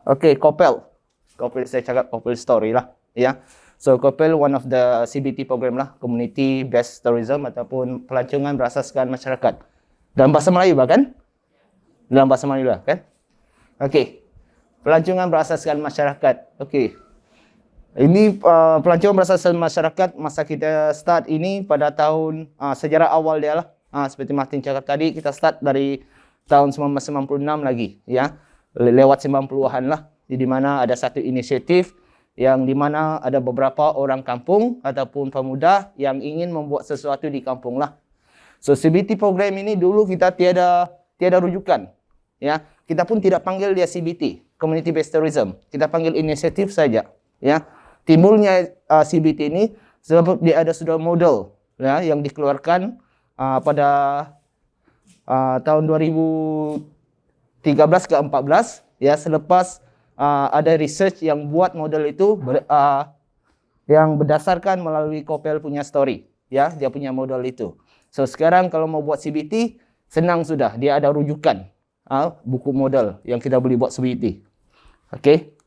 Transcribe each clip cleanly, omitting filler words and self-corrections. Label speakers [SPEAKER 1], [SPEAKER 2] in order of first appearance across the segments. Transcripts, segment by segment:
[SPEAKER 1] Okay, Kopel. Kopel saya cakap Kopel story lah. Ya. So Kopel one of the CBT program lah, Community Based Tourism ataupun pelancongan berasaskan masyarakat. Dalam bahasa Melayu bahkan? Dalam bahasa Melayu lah kan? Okay. Pelancongan berasaskan masyarakat. Okay. Ini pelancongan berasaskan masyarakat masa kita start ini pada tahun sejarah awal dia lah. Seperti Martin cakap tadi, kita start dari tahun 1996 lagi, ya. Lewat 90-an lah. Di mana ada satu inisiatif yang di mana ada beberapa orang kampung ataupun pemuda yang ingin membuat sesuatu di kampung lah. So CBT program ini dulu kita tiada rujukan, ya. Kita pun tidak panggil dia CBT, Community Based Tourism. Kita panggil inisiatif saja, ya. Timbulnya CBT ini sebab dia ada sudah model, ya, yang dikeluarkan pada tahun 2013 ke 14, ya, selepas ada research yang buat model itu yang berdasarkan melalui Kopel punya story, ya, dia punya model itu. So sekarang kalau mau buat CBT senang sudah, dia ada rujukan buku model yang kita boleh buat CBT. Okay.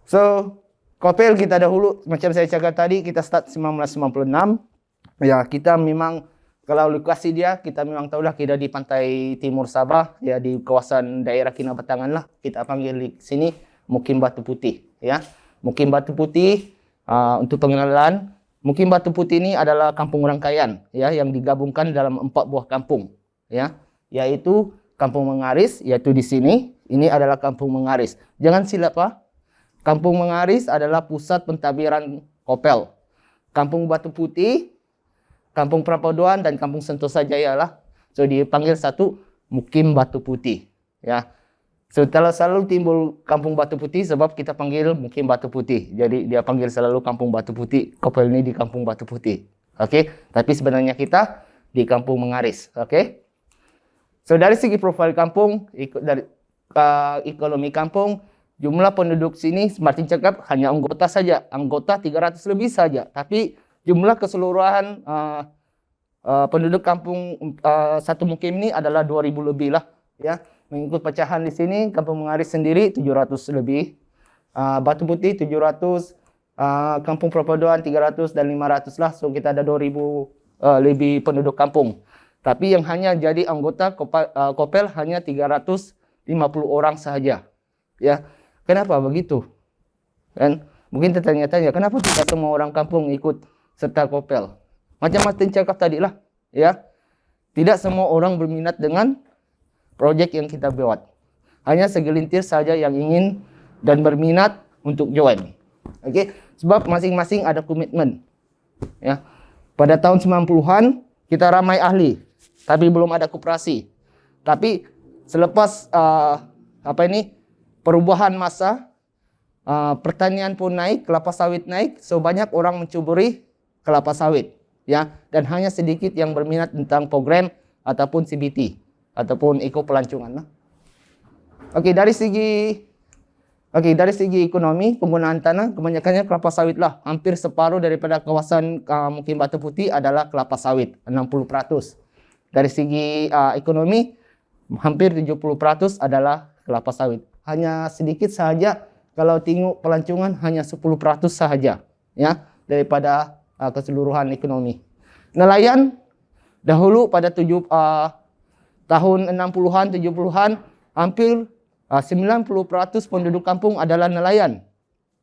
[SPEAKER 1] So Kopel kita dahulu macam saya cakap tadi kita start 1996. Ya, kita memang kalau lokasi dia kita memang tahulah kita di pantai timur Sabah, ya, di kawasan daerah Kinabatangan lah. Kita panggil di sini Mukim Batu Putih, ya. Mukim Batu Putih untuk pengenalan, Mukim Batu Putih ini adalah kampung rangkaian, ya, yang digabungkan dalam 4 buah kampung, ya, yaitu Kampung Mengaris, yaitu di sini. Ini adalah Kampung Mengaris. Jangan silap Kampung Mengaris adalah pusat pentadbiran Kopel. Kampung Batu Putih, Kampung Prapaduan dan Kampung Sentosa Jaya lah. So dipanggil satu Mukim Batu Putih, ya. So selalu timbul Kampung Batu Putih sebab kita panggil Mukim Batu Putih. Jadi dia panggil selalu Kampung Batu Putih. Kopel ini di Kampung Batu Putih. Okey, tapi sebenarnya kita di Kampung Mengaris, okey. So dari segi profil kampung, dari ekonomi kampung, jumlah penduduk sini, Martin cakap hanya anggota saja. Anggota 300 lebih saja. Tapi jumlah keseluruhan penduduk kampung satu Mukim ini adalah 2000 lebih lah. Ya. Mengikut pecahan di sini, Kampung Mengaris sendiri 700 lebih. Batu Putih 700, Kampung Prapaduan 300 dan 500 lah. So kita ada 2000 lebih penduduk kampung. Tapi yang hanya jadi anggota Kopel hanya 350 orang sahaja. Ya. Kenapa begitu? Kan mungkin tertanya-tanya, kenapa tidak semua orang kampung ikut serta Kopel? Macam Martin cakap tadi lah, ya. Tidak semua orang berminat dengan projek yang kita buat. Hanya segelintir saja yang ingin dan berminat untuk join. Okey, sebab masing-masing ada komitmen. Ya. Pada tahun 90-an kita ramai ahli, tapi belum ada koperasi. Tapi selepas perubahan masa, pertanian pun naik, kelapa sawit naik, so banyak orang mencuburi kelapa sawit, ya, dan hanya sedikit yang berminat tentang program ataupun CBT ataupun eko pelancongan lah. Okey, dari segi ekonomi penggunaan tanah kebanyakannya kelapa sawit lah. Hampir separuh daripada kawasan Mukim Batu Putih adalah kelapa sawit, 60%. Dari segi ekonomi hampir 70% adalah kelapa sawit. Hanya sedikit sahaja kalau tengok pelancongan hanya 10% sahaja, ya, daripada keseluruhan ekonomi. Nelayan dahulu pada tahun 60-an 70-an hampir 90% penduduk kampung adalah nelayan,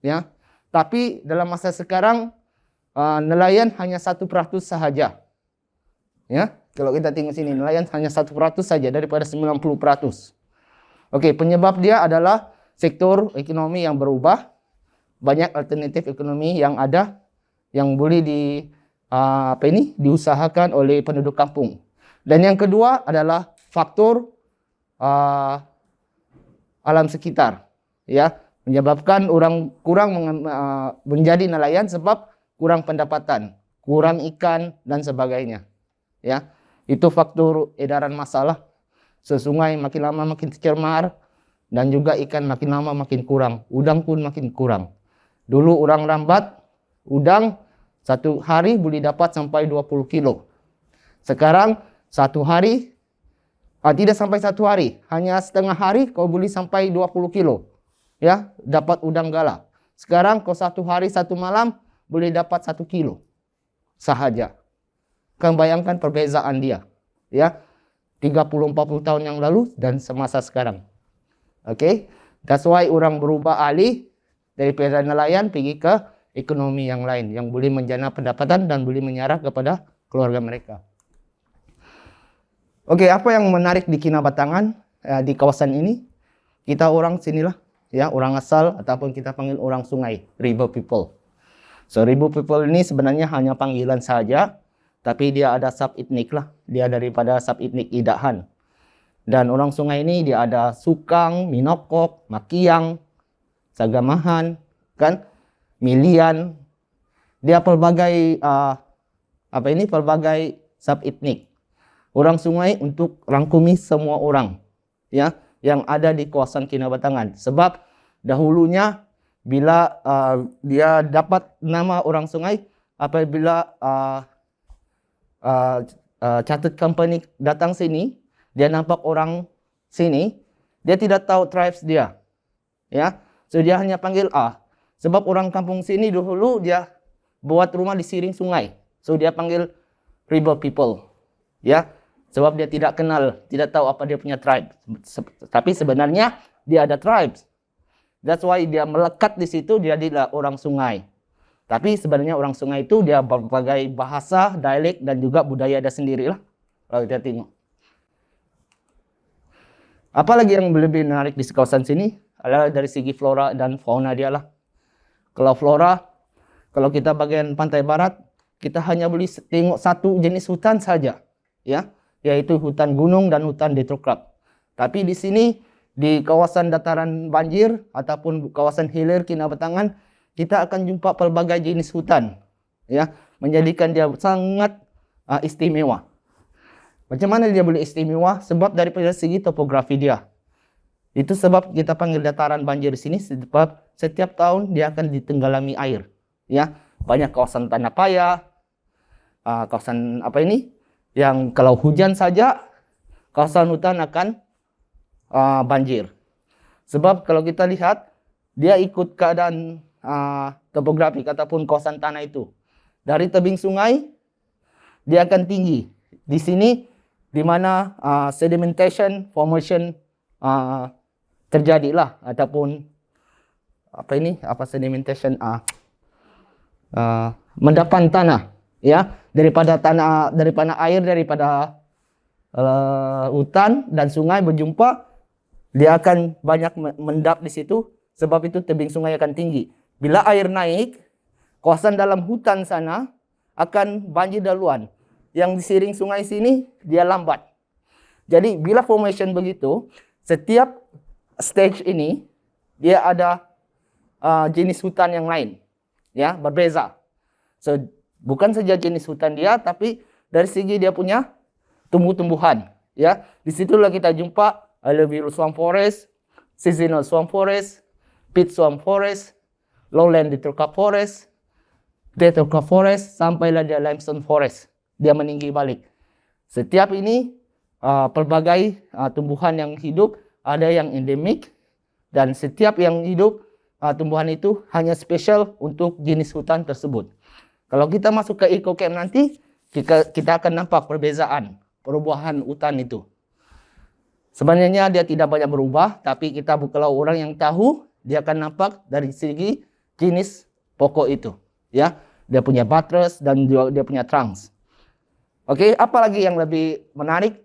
[SPEAKER 1] ya. Tapi dalam masa sekarang nelayan hanya 1% sahaja. Ya, kalau kita tengok sini nelayan hanya 1% saja daripada 90%. Okey, penyebab dia adalah sektor ekonomi yang berubah, banyak alternatif ekonomi yang ada yang boleh diusahakan oleh penduduk kampung. Dan yang kedua adalah faktor alam sekitar, ya, menyebabkan orang kurang menjadi nelayan sebab kurang pendapatan, kurang ikan dan sebagainya. Ya, itu faktor edaran masalah. Sungai makin lama makin tercemar dan juga ikan makin lama makin kurang. Udang pun makin kurang. Dulu orang lambat udang satu hari boleh dapat sampai 20 kilo. Sekarang satu hari tidak sampai satu hari, hanya setengah hari kau boleh sampai 20 kilo. ya, dapat udang galah. Sekarang kau 1 hari 1 malam boleh dapat 1 kilo sahaja. Kau bayangkan perbezaan dia, ya, 30-40 tahun yang lalu dan semasa sekarang. Okay, that's why orang berubah alih daripada nelayan pergi ke ekonomi yang lain yang boleh menjana pendapatan dan boleh menyerah kepada keluarga mereka. Oke, apa yang menarik di Kinabatangan di kawasan ini? Kita orang sinilah, ya, orang asal ataupun kita panggil orang sungai, river people. So river people ini sebenarnya hanya panggilan saja, tapi dia ada sub etnik lah. Dia daripada sub etnik Idahan. Dan orang sungai ini dia ada Sukang, Minokok, Makiang, Sagamahan, kan, Milian. Dia pelbagai pelbagai sub etnik. Orang sungai untuk rangkumi semua orang, ya, yang ada di kawasan Kinabatangan. Sebab dahulunya bila dia dapat nama orang sungai apabila chartered company datang sini, dia nampak orang sini, dia tidak tahu tribes dia, ya. So dia hanya panggil sebab orang kampung sini dulu dia buat rumah di siring sungai, so dia panggil river people, ya. Sebab dia tidak kenal, tidak tahu apa dia punya tribe. Tapi sebenarnya dia ada tribes. That's why dia melekat di situ, dia adalah orang sungai. Tapi sebenarnya orang sungai itu dia berbagai bahasa, dialek dan juga budaya dia sendirilah. Kalau kita tengok. Apalagi yang lebih menarik di kawasan sini adalah dari segi flora dan fauna dia lah. Kalau flora, kalau kita bagian pantai barat, kita hanya boleh tengok satu jenis hutan saja, ya, yaitu hutan gunung dan hutan detrokrap. Tapi di sini di kawasan dataran banjir ataupun kawasan hilir Kinabatangan, kita akan jumpa pelbagai jenis hutan, ya, menjadikan dia sangat istimewa. Macam mana dia boleh istimewa? Sebab daripada segi topografi dia. Itu sebab kita panggil dataran banjir di sini, sebab setiap tahun dia akan ditenggelami air, ya. Banyak kawasan tanah paya, kawasan yang kalau hujan saja kawasan hutan akan banjir. Sebab kalau kita lihat dia ikut keadaan topografi ataupun kawasan tanah itu. Dari tebing sungai dia akan tinggi. Di sini di mana sedimentation formation terjadilah ataupun sedimentation mendapan tanah, ya, daripada air daripada hutan dan sungai berjumpa, dia akan banyak mendap di situ. Sebab itu tebing sungai akan tinggi. Bila air naik, kawasan dalam hutan sana akan banjir duluan. Yang di siring sungai sini dia lambat. Jadi bila formation begitu, setiap stage ini dia ada jenis hutan yang lain, ya, berbeza. So bukan saja jenis hutan dia, tapi dari segi dia punya tumbuh-tumbuhan, ya. Di situlah kita jumpa alluvial swamp forest, seasonal swamp forest, peat swamp forest, lowland detrokrap forest, detrokrap forest, sampailah dia limestone forest. Dia meninggi balik. Setiap ini pelbagai tumbuhan yang hidup, ada yang endemik, dan setiap yang hidup tumbuhan itu hanya spesial untuk jenis hutan tersebut. Kalau kita masuk ke EcoCamp nanti, kita akan nampak perbezaan, perubahan hutan itu. Sebenarnya dia tidak banyak berubah, tapi kita kalau orang yang tahu, dia akan nampak dari segi jenis pokok itu, ya. Dia punya buttress dan juga dia punya trunks. Oke, apalagi yang lebih menarik?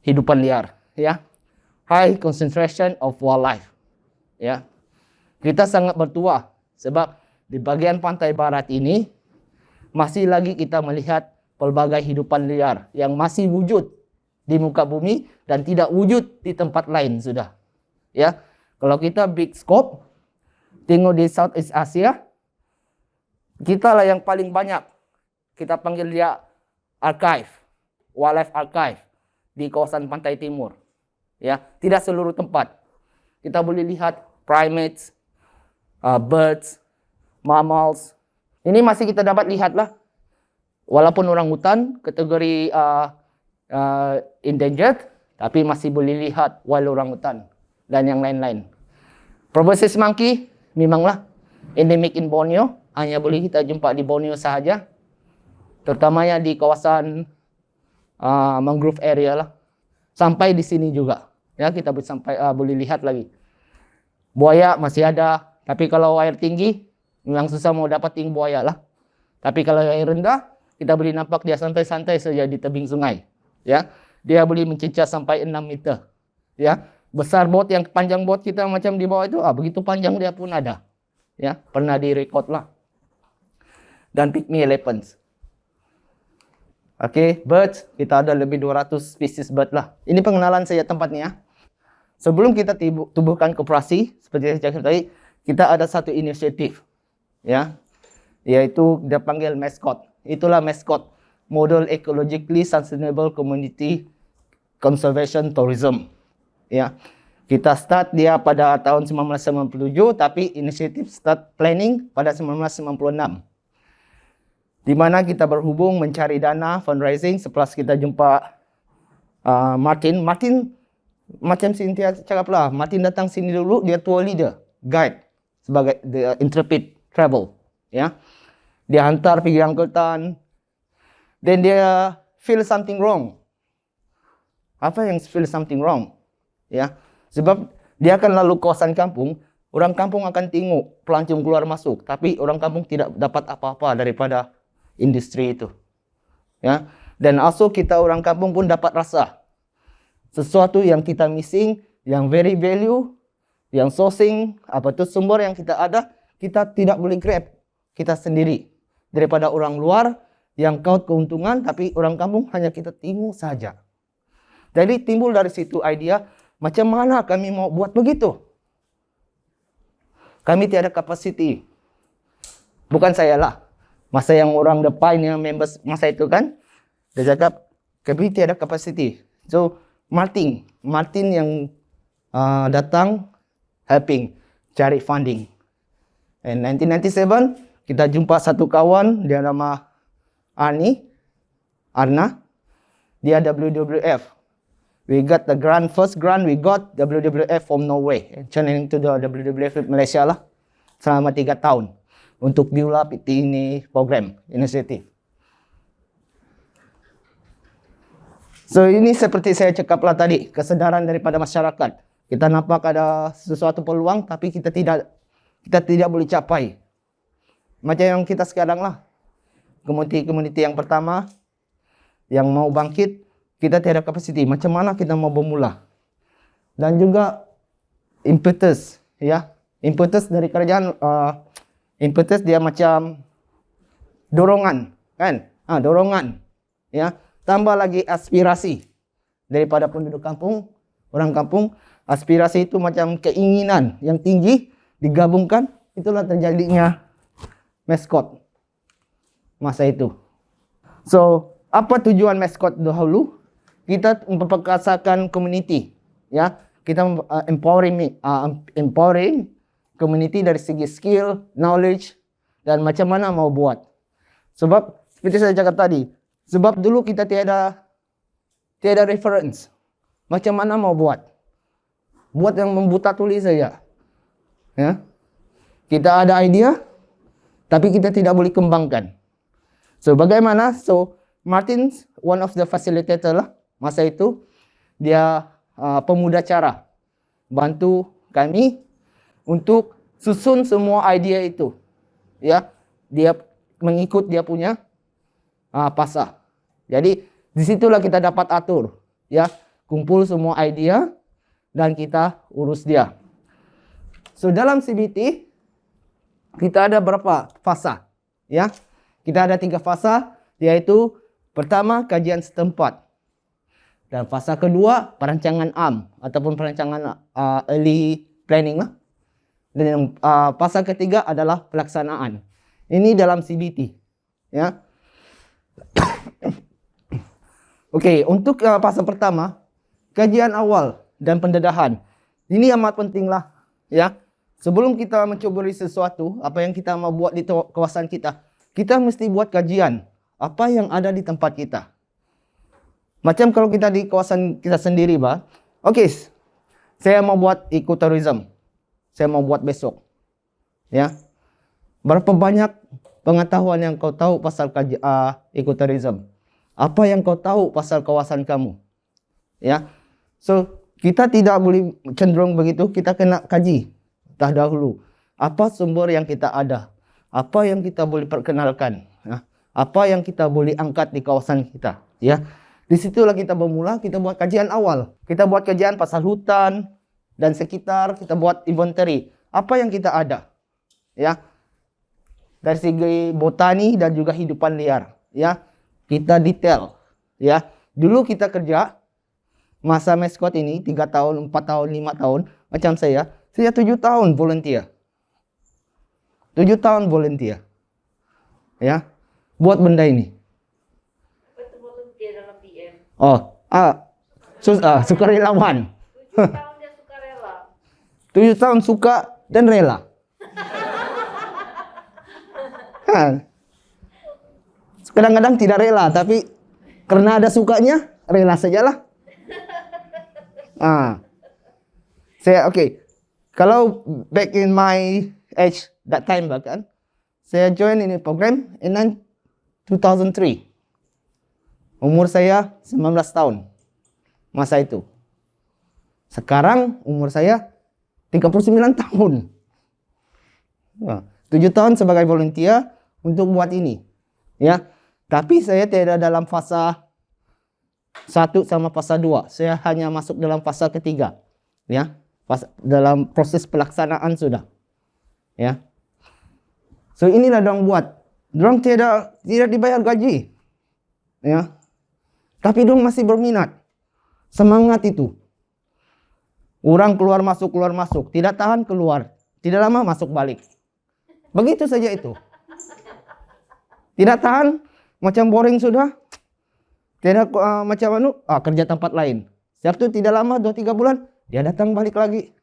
[SPEAKER 1] Hidupan liar, ya. High concentration of wildlife, ya. Kita sangat bertuah sebab di bagian pantai barat ini masih lagi kita melihat pelbagai hidupan liar yang masih wujud di muka bumi dan tidak wujud di tempat lain sudah, ya. Kalau kita big scope tengok di Southeast Asia, kita lah yang paling banyak, kita panggil dia archive, wildlife archive di kawasan pantai timur, ya. Tidak seluruh tempat kita boleh lihat primates, birds, mammals. Ini masih kita dapat lihatlah, walaupun orangutan kategori endangered, tapi masih boleh lihat wild orangutan dan yang lain-lain. Proboscis monkey memanglah endemic in Borneo, hanya boleh kita jumpa di Borneo sahaja, terutamanya di kawasan mangrove area lah. Sampai di sini juga, ya kita boleh lihat lagi. Buaya masih ada, tapi kalau air tinggi memang susah mau dapatin buaya lah. Tapi kalau air rendah, kita boleh nampak dia santai-santai saja di tebing sungai. Ya, dia boleh mencecah sampai 6 meter. Ya, besar bot yang panjang bot kita macam di bawah itu, begitu panjang dia pun ada. Ya, pernah direkod lah. Dan pygmy elephants. Oke, birds, kita ada lebih 200 spesies bird lah. Ini pengenalan saya tempatnya. Sebelum kita tubuhkan koperasi, seperti saya cakap tadi, kita ada satu inisiatif, ya, yaitu dia panggil mascot. Itulah mascot, Model Ecologically Sustainable Community Conservation Tourism. Ya, kita start dia pada tahun 1997, tapi inisiatif start planning pada 1996. Di mana kita berhubung mencari dana fundraising setelah kita jumpa Martin. Macam Cynthia cakap lah, Martin datang sini dulu, dia tour leader, guide sebagai the intrepid travel, ya. Dia hantar pergi angkutan, then dia feel something wrong. Apa yang feel something wrong? Ya, sebab dia akan lalu kawasan kampung, orang kampung akan tengok pelancong keluar masuk, tapi orang kampung tidak dapat apa-apa daripada industri itu. Ya, dan also kita orang kampung pun dapat rasa sesuatu yang kita missing, yang very value, yang sourcing, sumber yang kita ada, kita tidak boleh grab kita sendiri. Daripada orang luar yang kaut keuntungan, tapi orang kampung hanya kita tengok saja. Jadi timbul dari situ idea, macam mana kami mau buat begitu? Kami tiada kapasiti. Bukan saya lah. Masa yang orang depan yang members masa itu kan, dia cakap, kami tiada kapasiti. So, Martin yang datang helping cari funding. In 1997 kita jumpa satu kawan, dia nama Arna. Dia WWF. We got the first grant we got WWF from Norway, channeling to the WWF Malaysia lah selama 3 tahun untuk develop ini program inisiatif. So ini seperti saya cakaplah tadi, kesadaran daripada masyarakat. Kita nampak ada sesuatu peluang, tapi kita tidak boleh capai. Macam yang kita sekarang lah. Komuniti yang pertama yang mau bangkit, kita tiada kapasiti. Macam mana kita mau bermula? Dan juga impetus, ya. Impetus dari kerajaan, impetus dia macam dorongan, kan? Dorongan, ya. Tambah lagi aspirasi daripada penduduk kampung, orang kampung. Aspirasi itu macam keinginan yang tinggi digabungkan, itulah terjadinya mascot masa itu. So, apa tujuan mascot dahulu? Kita memperkasakan community, ya. Kita empowering community dari segi skill, knowledge, dan macam mana mau buat. Sebab seperti saya cakap tadi, sebab dulu kita tiada reference. Macam mana mau buat? Buat yang membuta tulis saja. Ya. Kita ada idea, tapi kita tidak boleh kembangkan. So, bagaimana? So, Martin, one of the facilitator lah, masa itu, dia pemuda cara. Bantu kami untuk susun semua idea itu. Ya, dia mengikut dia punya pasar. Jadi disitulah kita dapat atur, ya, kumpul semua idea dan kita urus dia. So dalam CBT kita ada berapa fasa, ya? Kita ada 3 fasa, yaitu pertama kajian setempat, dan fasa kedua perancangan ataupun perancangan early planning lah. Dan fasa ketiga adalah pelaksanaan. Ini dalam CBT, ya. Okey, untuk fasa pertama, kajian awal dan pendedahan. Ini amat penting lah, ya. Sebelum kita mencuburi sesuatu, apa yang kita mau buat di kawasan kita mesti buat kajian apa yang ada di tempat kita. Macam kalau kita di kawasan kita sendiri, okey, saya mau buat ekoturism. saya mau buat besok. Ya. Berapa banyak pengetahuan yang kau tahu pasal ekoturism? Apa yang kau tahu pasal kawasan kamu? Ya. So, kita tidak boleh cenderung begitu, kita kena kaji dahulu. Apa sumber yang kita ada? Apa yang kita boleh perkenalkan? Ya. Apa yang kita boleh angkat di kawasan kita? Ya. Disitulah kita bermula, kita buat kajian awal. Kita buat kajian pasal hutan dan sekitar, kita buat inventory. Apa yang kita ada? Ya. Dari segi botani dan juga hidupan liar. Ya. Kita detail. Ya. Dulu kita kerja, masa mascot ini 3 tahun, 4 tahun, 5 tahun. Macam saya 7 tahun volunteer. 7 tahun volunteer. Ya. Buat benda ini. Oh, sukarelawan.
[SPEAKER 2] 7 tahun dia suka rela.
[SPEAKER 1] 7 tahun suka dan rela. Kadang-kadang tidak rela, tapi karena ada sukanya, rela sajalah. Saya kalau back in my age that time bahkan, saya join ini program in 2003. Umur saya 19 tahun masa itu. Sekarang umur saya 39 tahun. 7 tahun sebagai volunteer untuk buat ini. Ya. Tapi saya tidak dalam fase 1 sama fase 2. Saya hanya masuk dalam fase ketiga. Ya. Dalam proses pelaksanaan sudah. Ya. So inilah dorang buat. Dorang tidak dibayar gaji. Ya. Tapi dorang masih berminat. Semangat itu. Orang keluar masuk, tidak tahan keluar. Tidak lama masuk balik. Begitu saja itu. Tidak tahan, macam boring sudah. Tidak kerja tempat lain. Siap itu tidak lama 2-3 bulan dia datang balik lagi.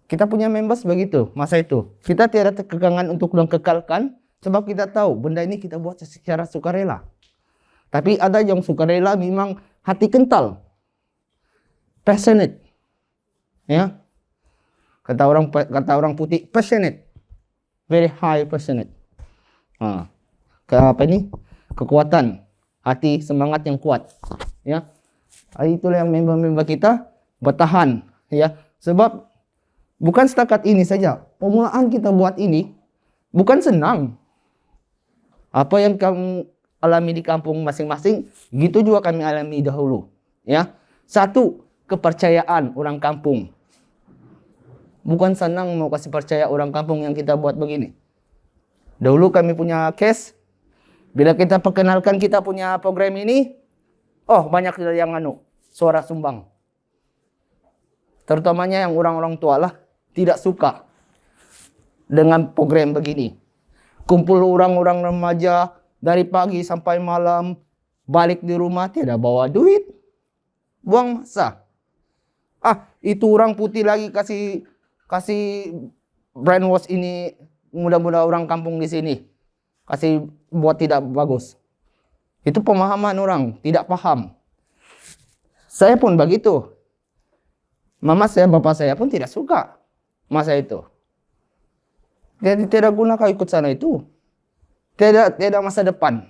[SPEAKER 1] Kita punya members begitu masa itu. Kita tidak kekangan untuk kekalkan sebab kita tahu benda ini kita buat secara sukarela. Tapi ada yang sukarela memang hati kental. Passionate. Ya. Kata orang putih passionate. Very high passionate. Kekuatan hati, semangat yang kuat. Ya. Itulah yang member-member kita bertahan, ya. Sebab bukan setakat ini saja. Permulaan kita buat ini bukan senang. Apa yang kamu alami di kampung masing-masing, gitu juga kami alami dahulu. Ya. Satu, kepercayaan orang kampung. Bukan senang mau kasih percaya orang kampung yang kita buat begini. Dahulu kami punya case, bila kita perkenalkan kita punya program ini, banyak yang suara sumbang. Terutamanya yang orang-orang tua lah, tidak suka dengan program begini. Kumpul orang-orang remaja, dari pagi sampai malam, balik di rumah tidak bawa duit. Buang masa. Itu orang putih lagi kasih brainwash ini mudah-mudah orang kampung di sini. Kasih buat tidak bagus. Itu pemahaman orang, tidak paham. Saya pun begitu. Mama saya, bapak saya pun tidak suka masa itu. Jadi tidak guna kau ikut sana itu. Tidak masa depan.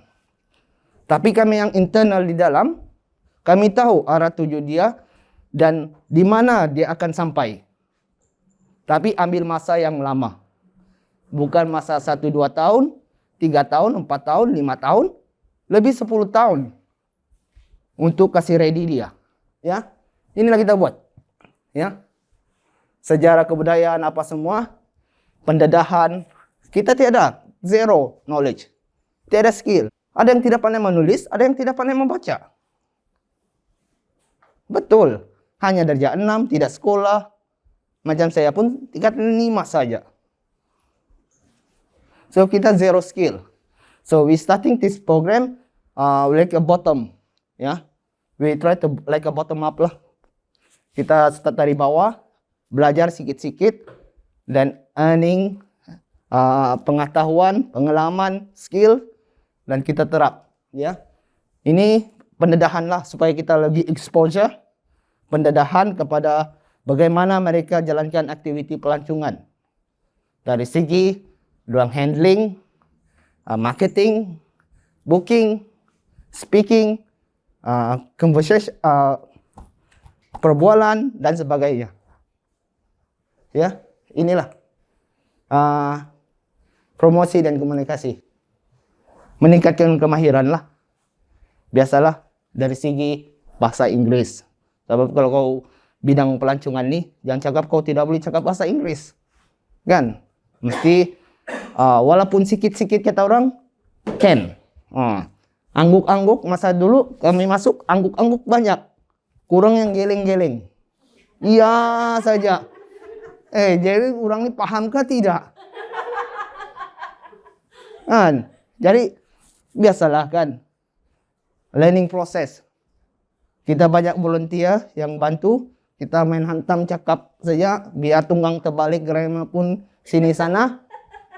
[SPEAKER 1] Tapi kami yang internal di dalam, kami tahu arah tuju dia dan di mana dia akan sampai. Tapi ambil masa yang lama. Bukan masa 1-2 tahun, 3 tahun, 4 tahun, 5 tahun, lebih 10 tahun untuk kasih ready dia. Ya. Inilah kita buat. Ya. Sejarah kebudayaan apa semua, pendedahan, kita tiada. Zero knowledge. Tiada skill. Ada yang tidak pandai menulis, ada yang tidak pandai membaca. Betul. Hanya darjah 6, tidak sekolah. Macam saya pun tingkat 5 saja. So kita zero skill. So we starting this program like a bottom. Ya. We try to like a bottom up lah. Kita start dari bawah, belajar sikit-sikit dan earning pengetahuan, pengalaman, skill, dan kita terap. Ya, ini pendedahan lah supaya kita lebih exposure, pendedahan kepada bagaimana mereka jalankan aktiviti pelancongan. Dari segi ruang handling, marketing, booking, speaking, conversation, perbualan dan sebagainya. Ya, inilah promosi dan komunikasi. Meningkatkan kemahiran lah. Biasalah dari segi bahasa Inggris. Sebab kalau kau bidang pelancongan nih, jangan cakap kau tidak boleh cakap bahasa Inggris. Kan? Mesti walaupun sikit-sikit kata orang can. Angguk-angguk masa dulu kami masuk angguk-angguk banyak. Kurang yang geleng-geleng. Iya saja. Jadi orang ini pahamkah tidak? Kan? Jadi biasalah kan. Learning process. Kita banyak volunteer yang bantu. Kita main hantam cakap saja. Biar tunggang terbalik grammar pun sini sana.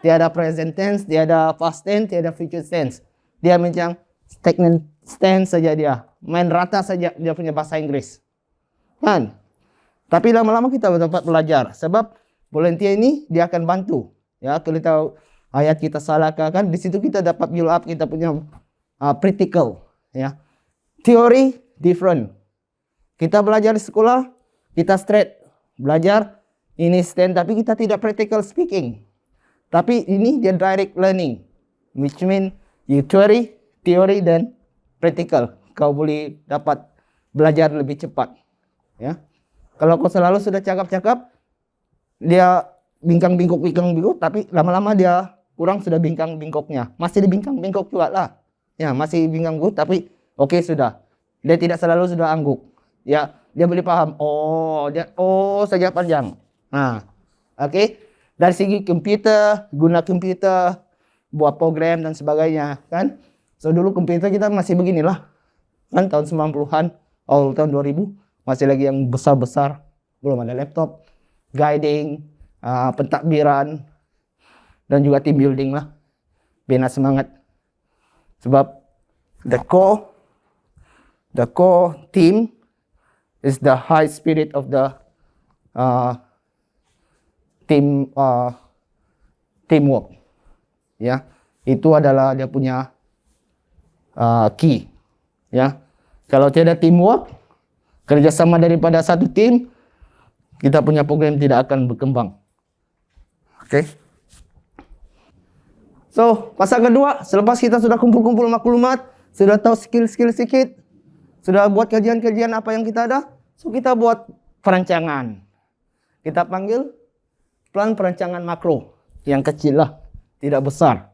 [SPEAKER 1] Tiada present tense, tiada past tense, tiada future tense. Dia macam stagnant tense saja dia. Main rata saja dia punya bahasa Inggris. Kan? Tapi lama-lama kita dapat belajar. Sebab volunteer ini dia akan bantu. Ya, kalau tahu ayat kita salah kan, di situ kita dapat build up kita punya practical. Ya, teori different. Kita belajar di sekolah, kita straight belajar ini stand, tapi kita tidak practical speaking. Tapi ini dia direct learning, which mean you teori dan practical. Kau boleh dapat belajar lebih cepat. Ya, kalau kau selalu sudah cakap-cakap, dia bingkang-bingkok, tapi lama-lama dia kurang sudah bingkang-bingkoknya. Masih di bingkang-bingkok juga lah. Ya, masih bingkang-bingkok, tapi oke sudah. Dia tidak selalu sudah angguk. Ya, dia boleh paham. Saja panjang. Nah, oke. Dari segi komputer, guna komputer, buat program dan sebagainya, kan? So dulu komputer kita masih beginilah. Kan tahun 90-an, awal tahun 2000, masih lagi yang besar-besar. Belum ada laptop, guiding, pentakbiran, dan juga team building lah. Bina semangat. Sebab the core team is the high spirit of the teamwork. Ya, itu adalah dia punya key. Ya, kalau tiada teamwork, kerjasama daripada satu tim, kita punya program tidak akan berkembang. Oke. So, fasa kedua, selepas kita sudah kumpul-kumpul maklumat, sudah tahu skill-skill sedikit, sudah buat kajian-kajian apa yang kita ada, so kita buat perancangan. Kita panggil plan perancangan makro, yang kecil lah, tidak besar.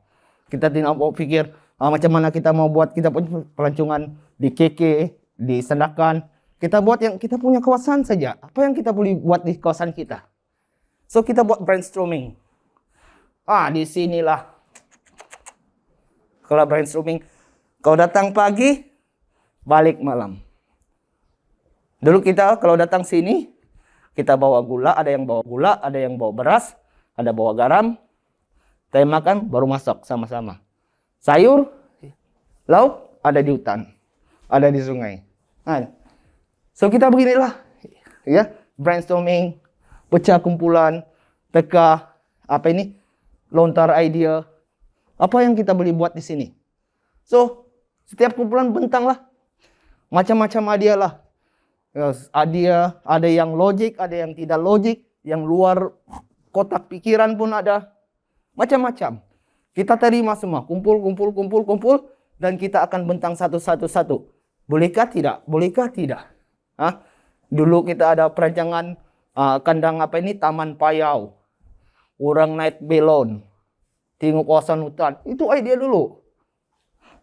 [SPEAKER 1] Kita tidak mau pikir macam mana kita mau buat kita punya perancangan di KK, di Sandakan. Kita buat yang kita punya kawasan saja. Apa yang kita boleh buat di kawasan kita? So kita buat brainstorming. Di sinilah. Kalau brainstorming, kau datang pagi, balik malam. Dulu kita kalau datang sini, kita bawa gula, ada yang bawa gula, ada yang bawa beras, ada bawa garam. Kita makan, baru masak sama-sama. Sayur, lauk, ada di hutan, ada di sungai. So kita beginilah, ya, brainstorming, pecah kumpulan, teka, lontar idea. Apa yang kita boleh buat di sini? So, setiap kumpulan bentang lah. Macam-macam idea lah. Ada yang logik, ada yang tidak logik, yang luar kotak pikiran pun ada. Macam-macam. Kita terima semua, kumpul, dan kita akan bentang satu-satu. Bolehkah tidak? Bolehkah tidak? Dulu kita ada perancangan kandang Taman Payau. Orang naik belon. Tengok kawasan hutan. Itu idea dulu.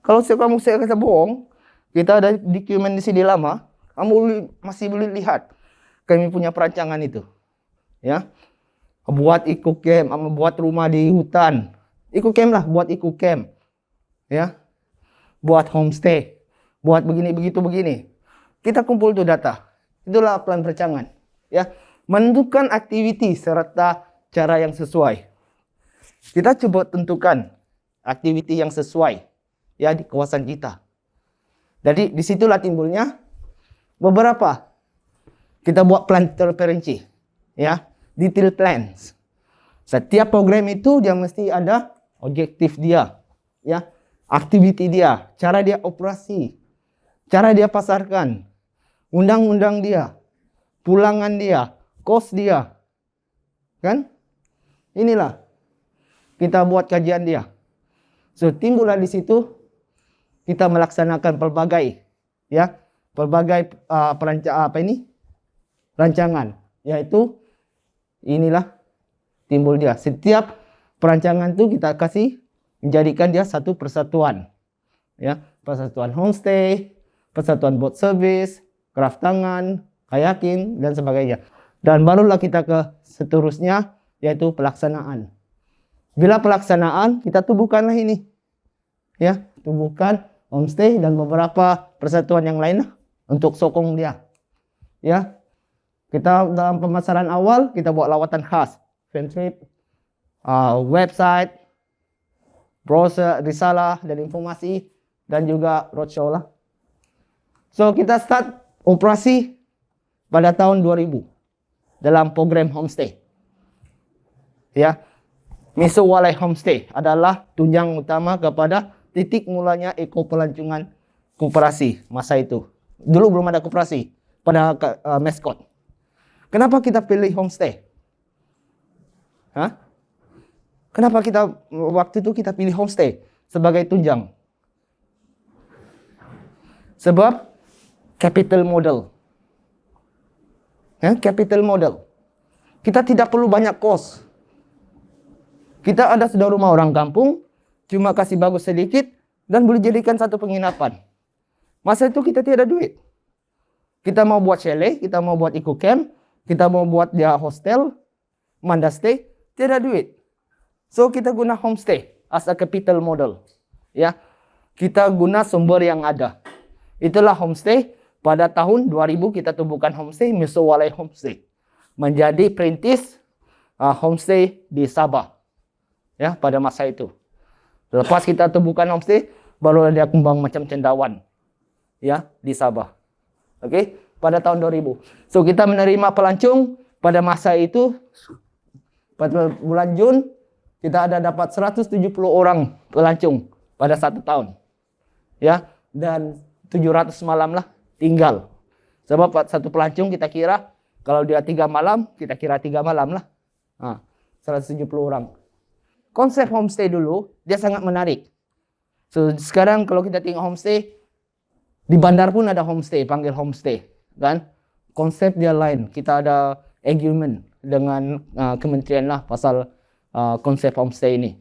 [SPEAKER 1] Kalau saya kata bohong, kita ada dokumen di sini lama, kamu masih boleh lihat kami punya perancangan itu. Ya. Buat eco camp, buat rumah di hutan. Eco camp lah, buat eco camp. Ya. Buat homestay. Buat begini. Kita kumpul tuh data. Itulah plan perancangan. Ya. Menentukan aktiviti serta cara yang sesuai. Kita coba tentukan aktiviti yang sesuai ya di kawasan kita. Jadi disitulah timbulnya beberapa kita buat plan terperinci, ya, detail plans. Setiap program itu dia mesti ada objektif dia, ya, aktiviti dia, cara dia operasi, cara dia pasarkan, undang-undang dia, pulangan dia, kos dia, kan? Inilah kita buat kajian dia. So timbullah di situ kita melaksanakan pelbagai, ya, pelbagai rancangan, yaitu inilah timbul dia. Setiap perancangan itu kita kasih menjadikan dia satu persatuan, ya, persatuan homestay, persatuan boat service, craft tangan, kayaking dan sebagainya. Dan barulah kita ke seterusnya, yaitu pelaksanaan. Bila pelaksanaan, kita tubuhkanlah ini, ya, tubuhkan homestay dan beberapa persatuan yang lain untuk sokong dia, ya. Kita dalam pemasaran awal kita buat lawatan khas, fan trip, website, browser, risalah dan informasi, dan juga roadshow lah. So kita start operasi pada tahun 2000 dalam program homestay, ya. Miso Walai Homestay adalah tunjang utama kepada titik mulanya ekopelancongan koperasi masa itu. Dulu belum ada koperasi pada Mascot. Kenapa kita pilih homestay? Hah? Kenapa kita waktu itu kita pilih homestay sebagai tunjang? Sebab capital model. Ya, capital model. Kita tidak perlu banyak kos. Kita ada sudah rumah orang kampung, cuma kasih bagus sedikit dan boleh jadikan satu penginapan. Masa itu kita tidak ada duit. Kita mau buat chalet, kita mau buat eco camp, kita mau buat dia hostel, manda stay, tidak ada duit. So kita guna homestay as a capital model. Ya, kita guna sumber yang ada. Itulah homestay. Pada tahun 2000 kita tumbuhkan homestay, Miso Walai Homestay, menjadi perintis homestay di Sabah. Ya, pada masa itu. Lepas kita tumbuhkan homestay, baru dia kembang macam cendawan, ya, di Sabah. Oke, pada tahun 2000. So kita menerima pelancong pada masa itu. Pada bulan Jun kita ada dapat 170 orang pelancong pada 1 tahun, ya, dan 700 malam lah tinggal. Sebab satu pelancong kita kira kalau dia 3 malam, kita kira 3 malam lah. 170 orang. Konsep homestay dulu dia sangat menarik. So sekarang kalau kita tengok homestay di bandar pun ada homestay, panggil homestay, kan? Konsep dia lain. Kita ada agreement dengan kementerian lah pasal konsep homestay ini.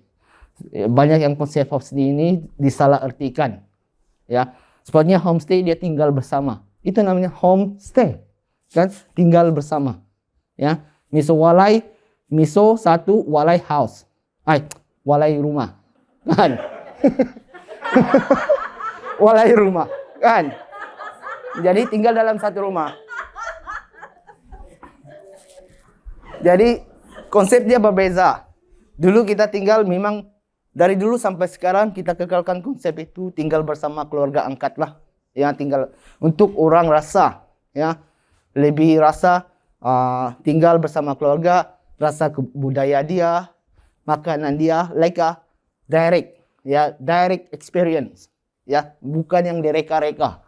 [SPEAKER 1] Banyak yang konsep homestay ini disalahartikan, ya. Sebabnya homestay dia tinggal bersama. Itu namanya homestay, kan? Tinggal bersama, ya. Miso Walai, miso satu walai house. Walai rumah, kan? Walai rumah, kan? Jadi tinggal dalam satu rumah. Jadi konsep dia berbeza. Dulu kita tinggal memang dari dulu sampai sekarang kita kekalkan konsep itu tinggal bersama keluarga angkat lah. Ya, tinggal untuk orang rasa, ya, lebih rasa tinggal bersama keluarga, rasa budaya dia, makanan dia, like direct, ya, direct experience, ya, bukan yang direka-reka.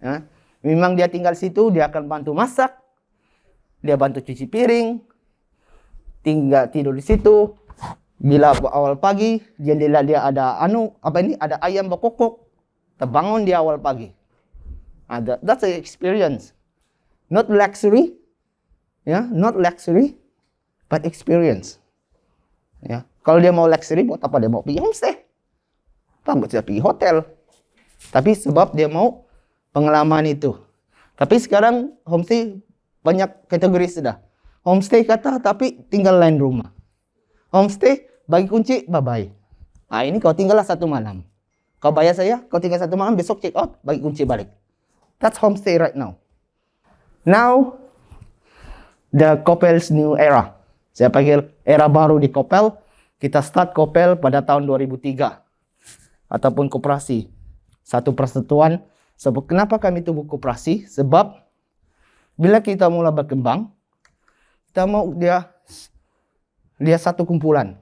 [SPEAKER 1] Ya. Memang dia tinggal situ, dia akan bantu masak, dia bantu cuci piring, tinggal tidur di situ. Bila awal pagi, jendela dia ada ada ayam berkokok, terbangun dia awal pagi. That's an experience, not luxury, ya, not luxury, but experience. Ya, kalau dia mau luxury, buat apa dia mau pergi homestay? Buat dia pergi hotel. Tapi sebab dia mau pengalaman itu. Tapi sekarang homestay banyak kategori sudah. Homestay kata tapi tinggal lain rumah. Homestay bagi kunci, bye-bye. Ini kau tinggallah 1 malam. Kau bayar saya, kau tinggal 1 malam, besok check out, bagi kunci balik. That's homestay right now. Now, the Kopel's new era. Saya panggil era baru di Kopel. Kita start Kopel pada tahun 2003. Ataupun koperasi. Satu persatuan. Sebab kenapa kami tumbuh koperasi? Sebab bila kita mulai berkembang, kita mau dia satu kumpulan.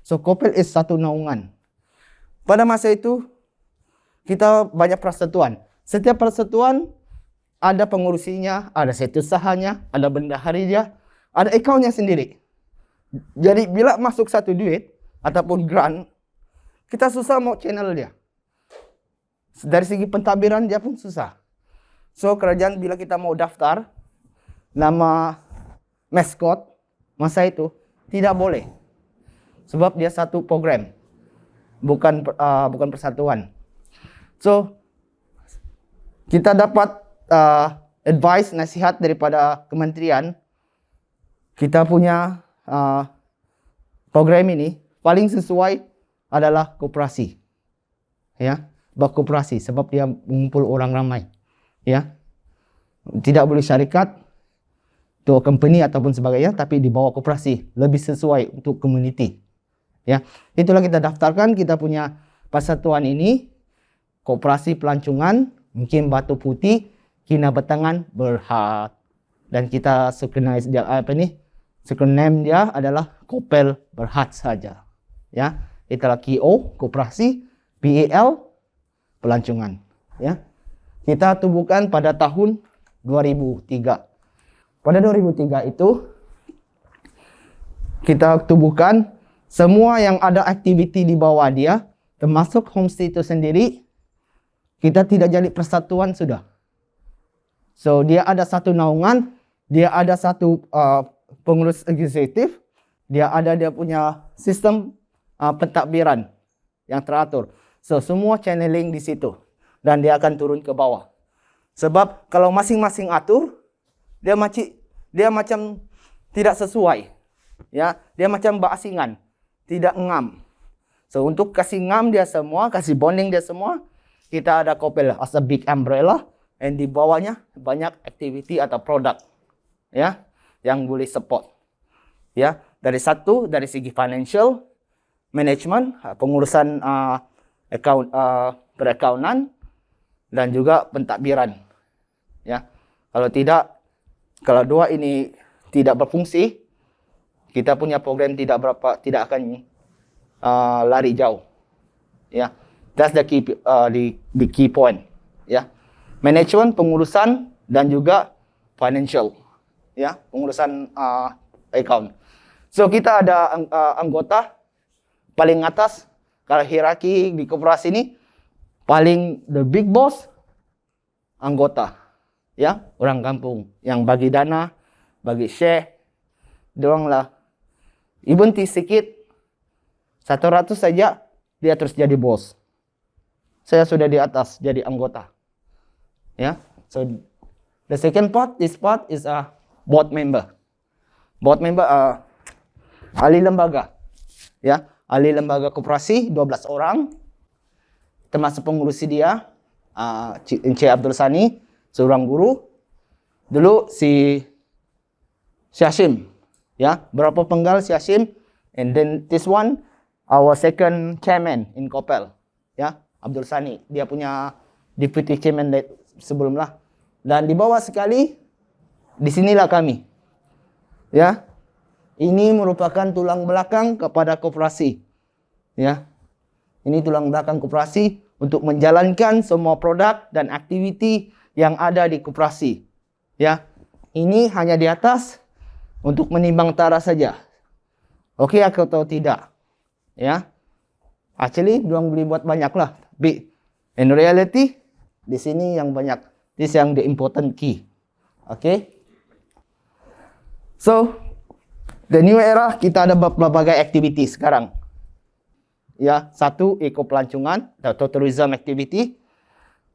[SPEAKER 1] So Kopel is satu naungan. Pada masa itu kita banyak persatuan. Setiap persatuan ada pengurusinya, ada situs sahanya, ada bendahari dia, ada akaunnya sendiri. Jadi bila masuk satu duit ataupun grant, kita susah mau channel dia. Dari segi pentadbiran dia pun susah. So kerajaan bila kita mau daftar nama maskot masa itu tidak boleh. Sebab dia satu program. Bukan persatuan. So kita dapat advice, nasihat daripada kementerian. Kita punya program ini paling sesuai adalah koperasi. Ya, berkoperasi sebab dia mengumpul orang ramai. Ya. Tidak boleh syarikat atau company ataupun sebagainya, tapi di bawah koperasi lebih sesuai untuk community. Ya, itulah kita daftarkan kita punya persatuan ini, koperasi pelancongan, mungkin Batu Putih, Kina Batangan, Berhad, dan kita synchronize dia synchronize dia adalah Kopel Berhad saja. Ya, itulah KO koperasi, PAL pelancongan. Ya, kita tubuhkan pada tahun 2003. Pada 2003 itu kita tubuhkan semua yang ada aktiviti di bawah dia, termasuk homestay itu sendiri, kita tidak jadi persatuan sudah. So dia ada satu naungan, dia ada satu pengurus eksekutif, dia punya sistem pentadbiran yang teratur. So semua channeling di situ dan dia akan turun ke bawah. Sebab kalau masing-masing atur, dia macam tidak sesuai. Ya, dia macam berasingan. Tidak ngam. So untuk kasih ngam dia semua, kasih bonding dia semua, kita ada Kopel as a big umbrella, and di bawahnya banyak aktiviti atau produk, ya, yang boleh support. Ya, dari segi financial management, pengurusan perakaunan dan juga pentadbiran. Ya, kalau dua ini tidak berfungsi, kita punya program tidak akan lari jauh. Ya, that's the key point. Ya, manajemen, pengurusan dan juga financial. Ya, pengurusan account. So kita ada anggota paling atas kalau hierarki di koperasi ini paling the big boss anggota. Ya, orang kampung yang bagi dana, bagi share, doang lah. Even sedikit 100 saja dia terus jadi bos. Saya sudah di atas jadi anggota. Ya. So the second part is a board member. Board member ahli lembaga. Ya, ahli lembaga koperasi 12 orang. Termasuk pengurusi dia Encik Abdul Sani, seorang guru. Dulu si Hashim. Ya, berapa penggal si Hashim, and then this one our second chairman in Kopel, ya, Abdul Sani, dia punya deputy chairman sebelum lah. Dan di bawah sekali di sinilah kami. Ya. Ini merupakan tulang belakang kepada koperasi. Ya. Ini tulang belakang koperasi untuk menjalankan semua produk dan aktiviti yang ada di koperasi. Ya. Ini hanya di atas untuk menimbang tara saja. Oke atau tidak. Ya. Actually, diorang boleh buat banyak lah. Tapi in reality, di sini yang banyak. This yang the important key. Oke. So, the new era, kita ada berbagai aktiviti sekarang. Ya, satu, ekopelancongan atau tourism activity.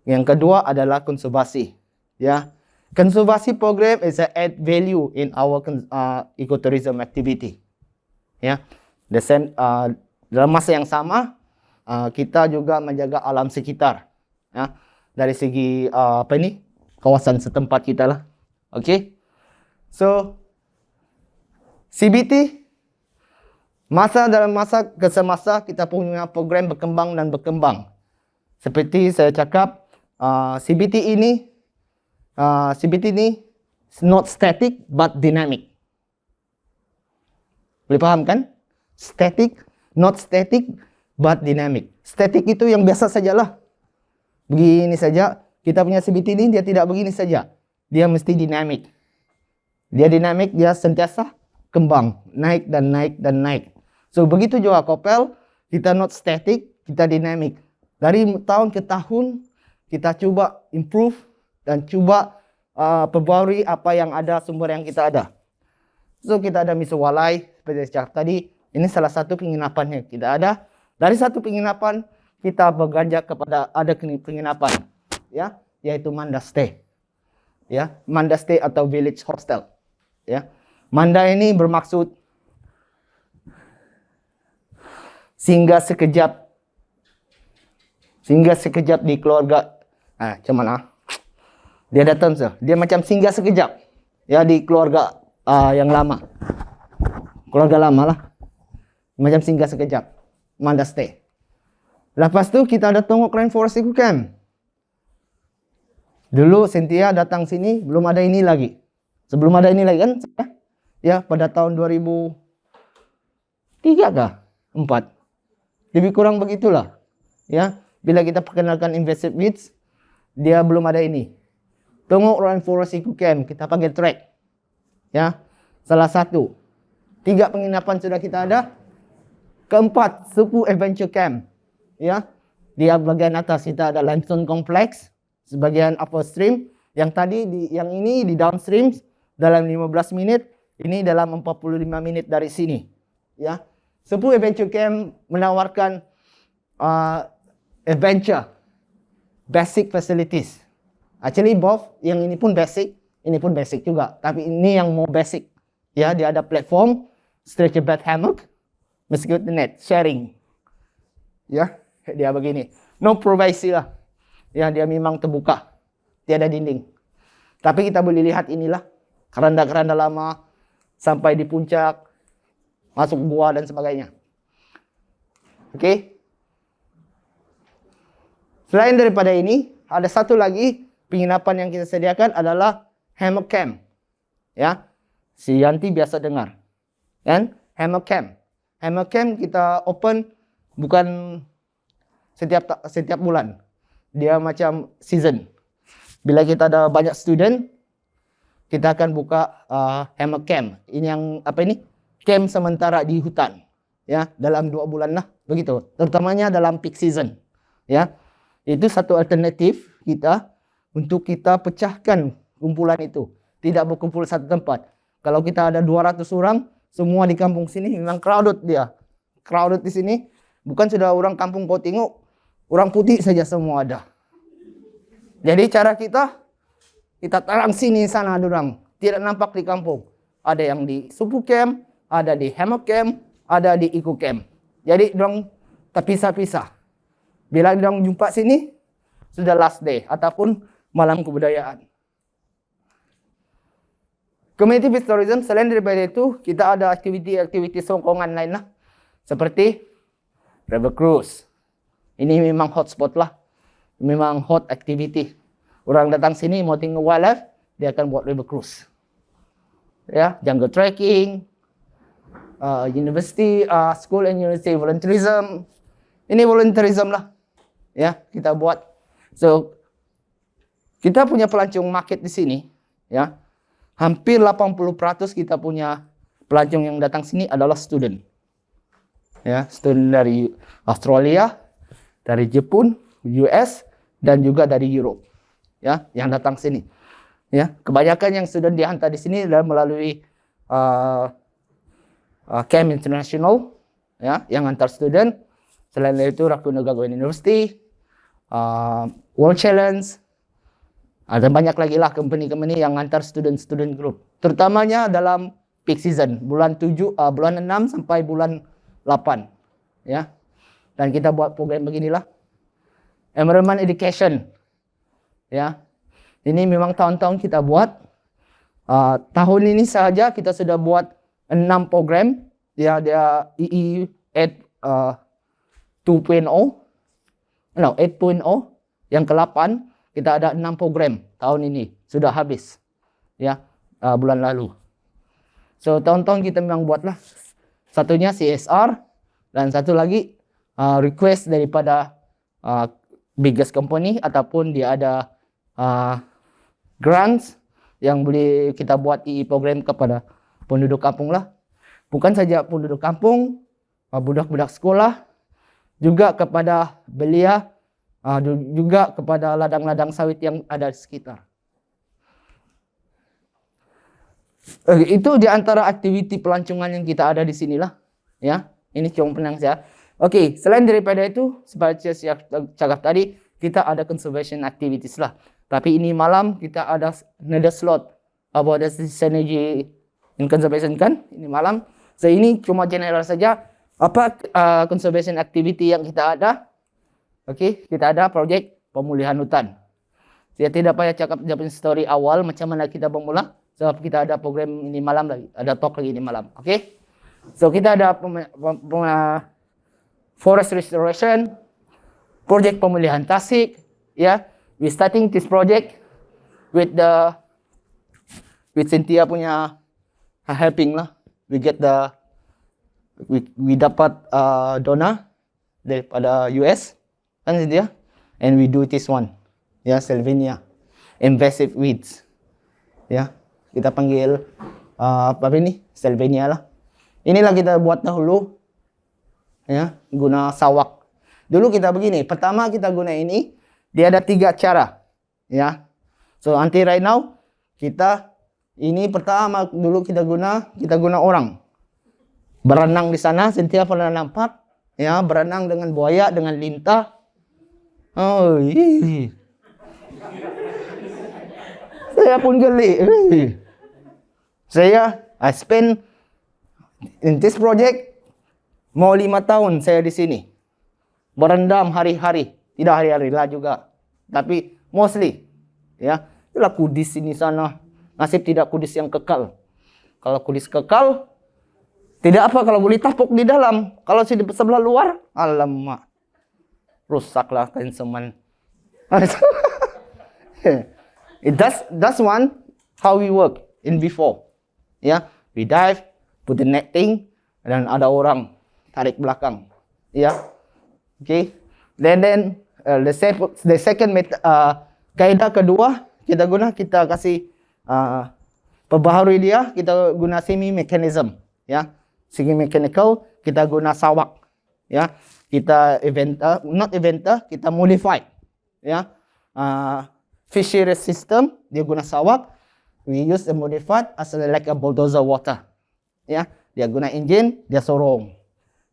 [SPEAKER 1] Yang kedua adalah konservasi. Ya. Konservasi program is a add value in our ecotourism activity. Ya, dalam masa yang sama kita juga menjaga alam sekitar. Ya, dari segi kawasan setempat kita lah. Okay. So CBT dalam masa ke semasa kita punya program berkembang dan berkembang. Seperti saya cakap, CBT ini not static but dynamic. Boleh paham kan? Static, not static but dynamic. Static itu yang biasa sajalah. Begini saja. Kita punya CBT ini dia tidak begini saja. Dia mesti dynamic. Dia dynamic, dia sentiasa kembang, naik dan naik dan naik. So begitu juga Kopel, kita not static, kita dynamic. Dari tahun ke tahun kita coba improve dan coba perbarui apa yang ada, sumber yang kita ada. So kita ada Mr. Walai, seperti saya cakap tadi, ini salah satu penginapannya kita ada. Dari satu penginapan kita beranjak kepada ada penginapan, ya, yaitu Manda Stay, ya, Manda Stay atau Village Hostel, ya. Manda ini bermaksud singgah sekejap di keluarga. Macam mana? Dia datang sah. Dia macam singgah sekejap, ya, di keluarga yang lama, keluarga lama lah. Macam singgah sekejap, Manda Stay. Lepas tu kita ada tengok Rainforest Eco Camp. Dulu Cynthia datang sini belum ada ini lagi. Sebelum ada ini lagi kan? Ya, pada tahun 2003 kah? 4. Lebih kurang begitulah. Ya, bila kita perkenalkan Invested Beats, dia belum ada ini. Tengok Rainforest Eco Camp, kita panggil track. Ya, salah satu. 3 penginapan sudah kita ada. Keempat, Supu Adventure Camp. Ya, di bagian atas kita ada Limestone Complex, sebagian upstream. Yang tadi yang ini di downstream dalam 15 menit, ini dalam 45 menit dari sini. Ya, Supu Adventure Camp menawarkan adventure, basic facilities. Actually both, yang ini pun basic juga. Tapi ini yang more basic. Ya, dia ada platform, stretcher bed hammock, mosquito net, sharing. Ya, dia begini. No privacy lah. Ya, dia memang terbuka. Tiada dinding. Tapi kita boleh lihat inilah. Keranda-keranda lama. Sampai di puncak. Masuk gua dan sebagainya. Oke. Selain daripada ini, ada satu lagi penginapan yang kita sediakan adalah hammock camp. Ya. Si Yanti biasa dengar. Kan? Hammock camp. Hammock camp kita open bukan setiap bulan. Dia macam season. Bila kita ada banyak student, kita akan buka hammock camp. Ini yang apa ini? Camp sementara di hutan. Ya, dalam 2 bulan lah, begitu. Terutamanya dalam peak season. Ya. Itu satu alternatif kita untuk kita pecahkan kumpulan itu. Tidak berkumpul satu tempat. Kalau kita ada 200 orang, semua di kampung sini memang crowded dia. Crowded di sini. Bukan sudah orang kampung kau tengok, orang putih saja semua ada. Jadi cara kita tarang sini sana ada orang. Tidak nampak di kampung. Ada yang di Supu Camp, ada di Hammock Camp, ada di Eco Camp. Jadi orang terpisah-pisah. Bila orang jumpa sini, sudah last day ataupun malam kebudayaan. Community Based Tourism, selain daripada itu, kita ada aktiviti-aktiviti sokongan lain lah. Seperti River Cruise. Ini memang hotspot lah. Memang hot activity. Orang datang sini mau tengok wildlife, dia akan buat River Cruise. Ya, jungle trekking, university, school and university volunteerism. Ini volunteerism lah. Ya, kita buat. So, kita punya pelancong market di sini. Ya, hampir 80% kita punya pelancong yang datang sini adalah student. Ya, student dari Australia, dari Jepun, US, dan juga dari Europe. Ya, yang datang sini. Ya, kebanyakan yang student dihantar di sini adalah melalui Camp International, ya, yang antar student. Selain itu Rakuna Gagawin University, World Challenge, ada banyak lagi lah company-company yang antar student group. Terutamanya dalam peak season, bulan 6 sampai bulan 8. Ya. Dan kita buat program beginilah. Environment Education. Ya. Ini memang tahun-tahun kita buat. Tahun ini sahaja kita sudah buat 6 program. Dia EE 2.0. 8.0. Yang ke-8 kita ada 6 program tahun ini sudah habis. Ya. bulan lalu. So tahun-tahun kita memang buatlah. Satunya CSR dan satu lagi request daripada biggest company ataupun dia ada grants yang boleh kita buat EE program kepada penduduk kampung lah. Bukan saja penduduk kampung, budak-budak sekolah, juga kepada belia, juga kepada ladang-ladang sawit yang ada di sekitar. Itu di antara aktiviti pelancongan yang kita ada di sinilah. Ya, ini cuma penang saya. Oke, selain daripada itu, seperti saya cakap tadi, kita ada conservation activities lah. Tapi ini malam kita ada another slot about the synergy in conservation kan? Ini malam. So ini cuma general saja. Apa conservation activity yang kita ada? Oke, kita ada projek pemulihan hutan. Saya tidak payah cakap story awal macam mana kita bermula. Sebab kita ada program ini malam lagi, ada talk lagi ini malam. Oke? So kita ada forest restoration, projek pemulihan tasik, ya. We starting this project with Cynthia punya helping lah. We dapat dana daripada US kan Cynthia, and we do this one, ya, Sylvania, invasive weeds, ya. Kita panggil apa ini? Sylvania lah. Inilah kita buat dahulu, ya, guna sawak. Dulu kita begini. Pertama kita guna ini. Dia ada 3 cara, ya. So until right now kita ini pertama dulu kita guna orang. Berenang di sana. Cynthia pernah nampak, ya, berenang dengan buaya, dengan lintah. Oh, saya pun geli. I spend in this project mau 5 tahun saya di sini. Berendam hari-hari. Tidak hari-hari lah juga. Tapi mostly. Ya. Itulah kudis sini sana. Nasib tidak kudis yang kekal. Kalau kudis kekal, tidak apa kalau boleh tapuk di dalam. Kalau di sebelah luar, alamak. Rusaklah kain semen. That's one how we work in before. Ya, we dive, put the netting, dan ada orang tarik belakang. Ya, okay. Then the second kaidah kedua kita kasih perbaharui dia, kita guna semi mechanism. Ya, semi mechanical kita guna sawak. Ya, kita kita modify. Ya, fishery system dia guna sawak. We use a modified as like a bulldozer water. Ya, dia guna engine, dia sorong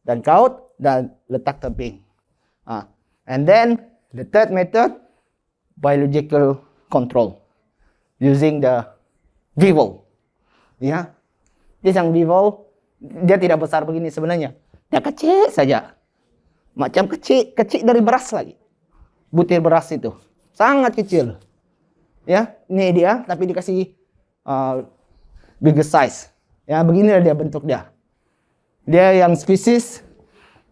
[SPEAKER 1] dan kaut dan letak tebing. And then the third method, biological control using the weevil. Ya, dia yang weevil dia tidak besar begini sebenarnya. Dia kecil saja, macam kecil dari beras lagi. Butir beras itu sangat kecil. Ya, ini dia, tapi dikasih bigger size. Ya, beginilah dia bentuk dia. Dia yang spesies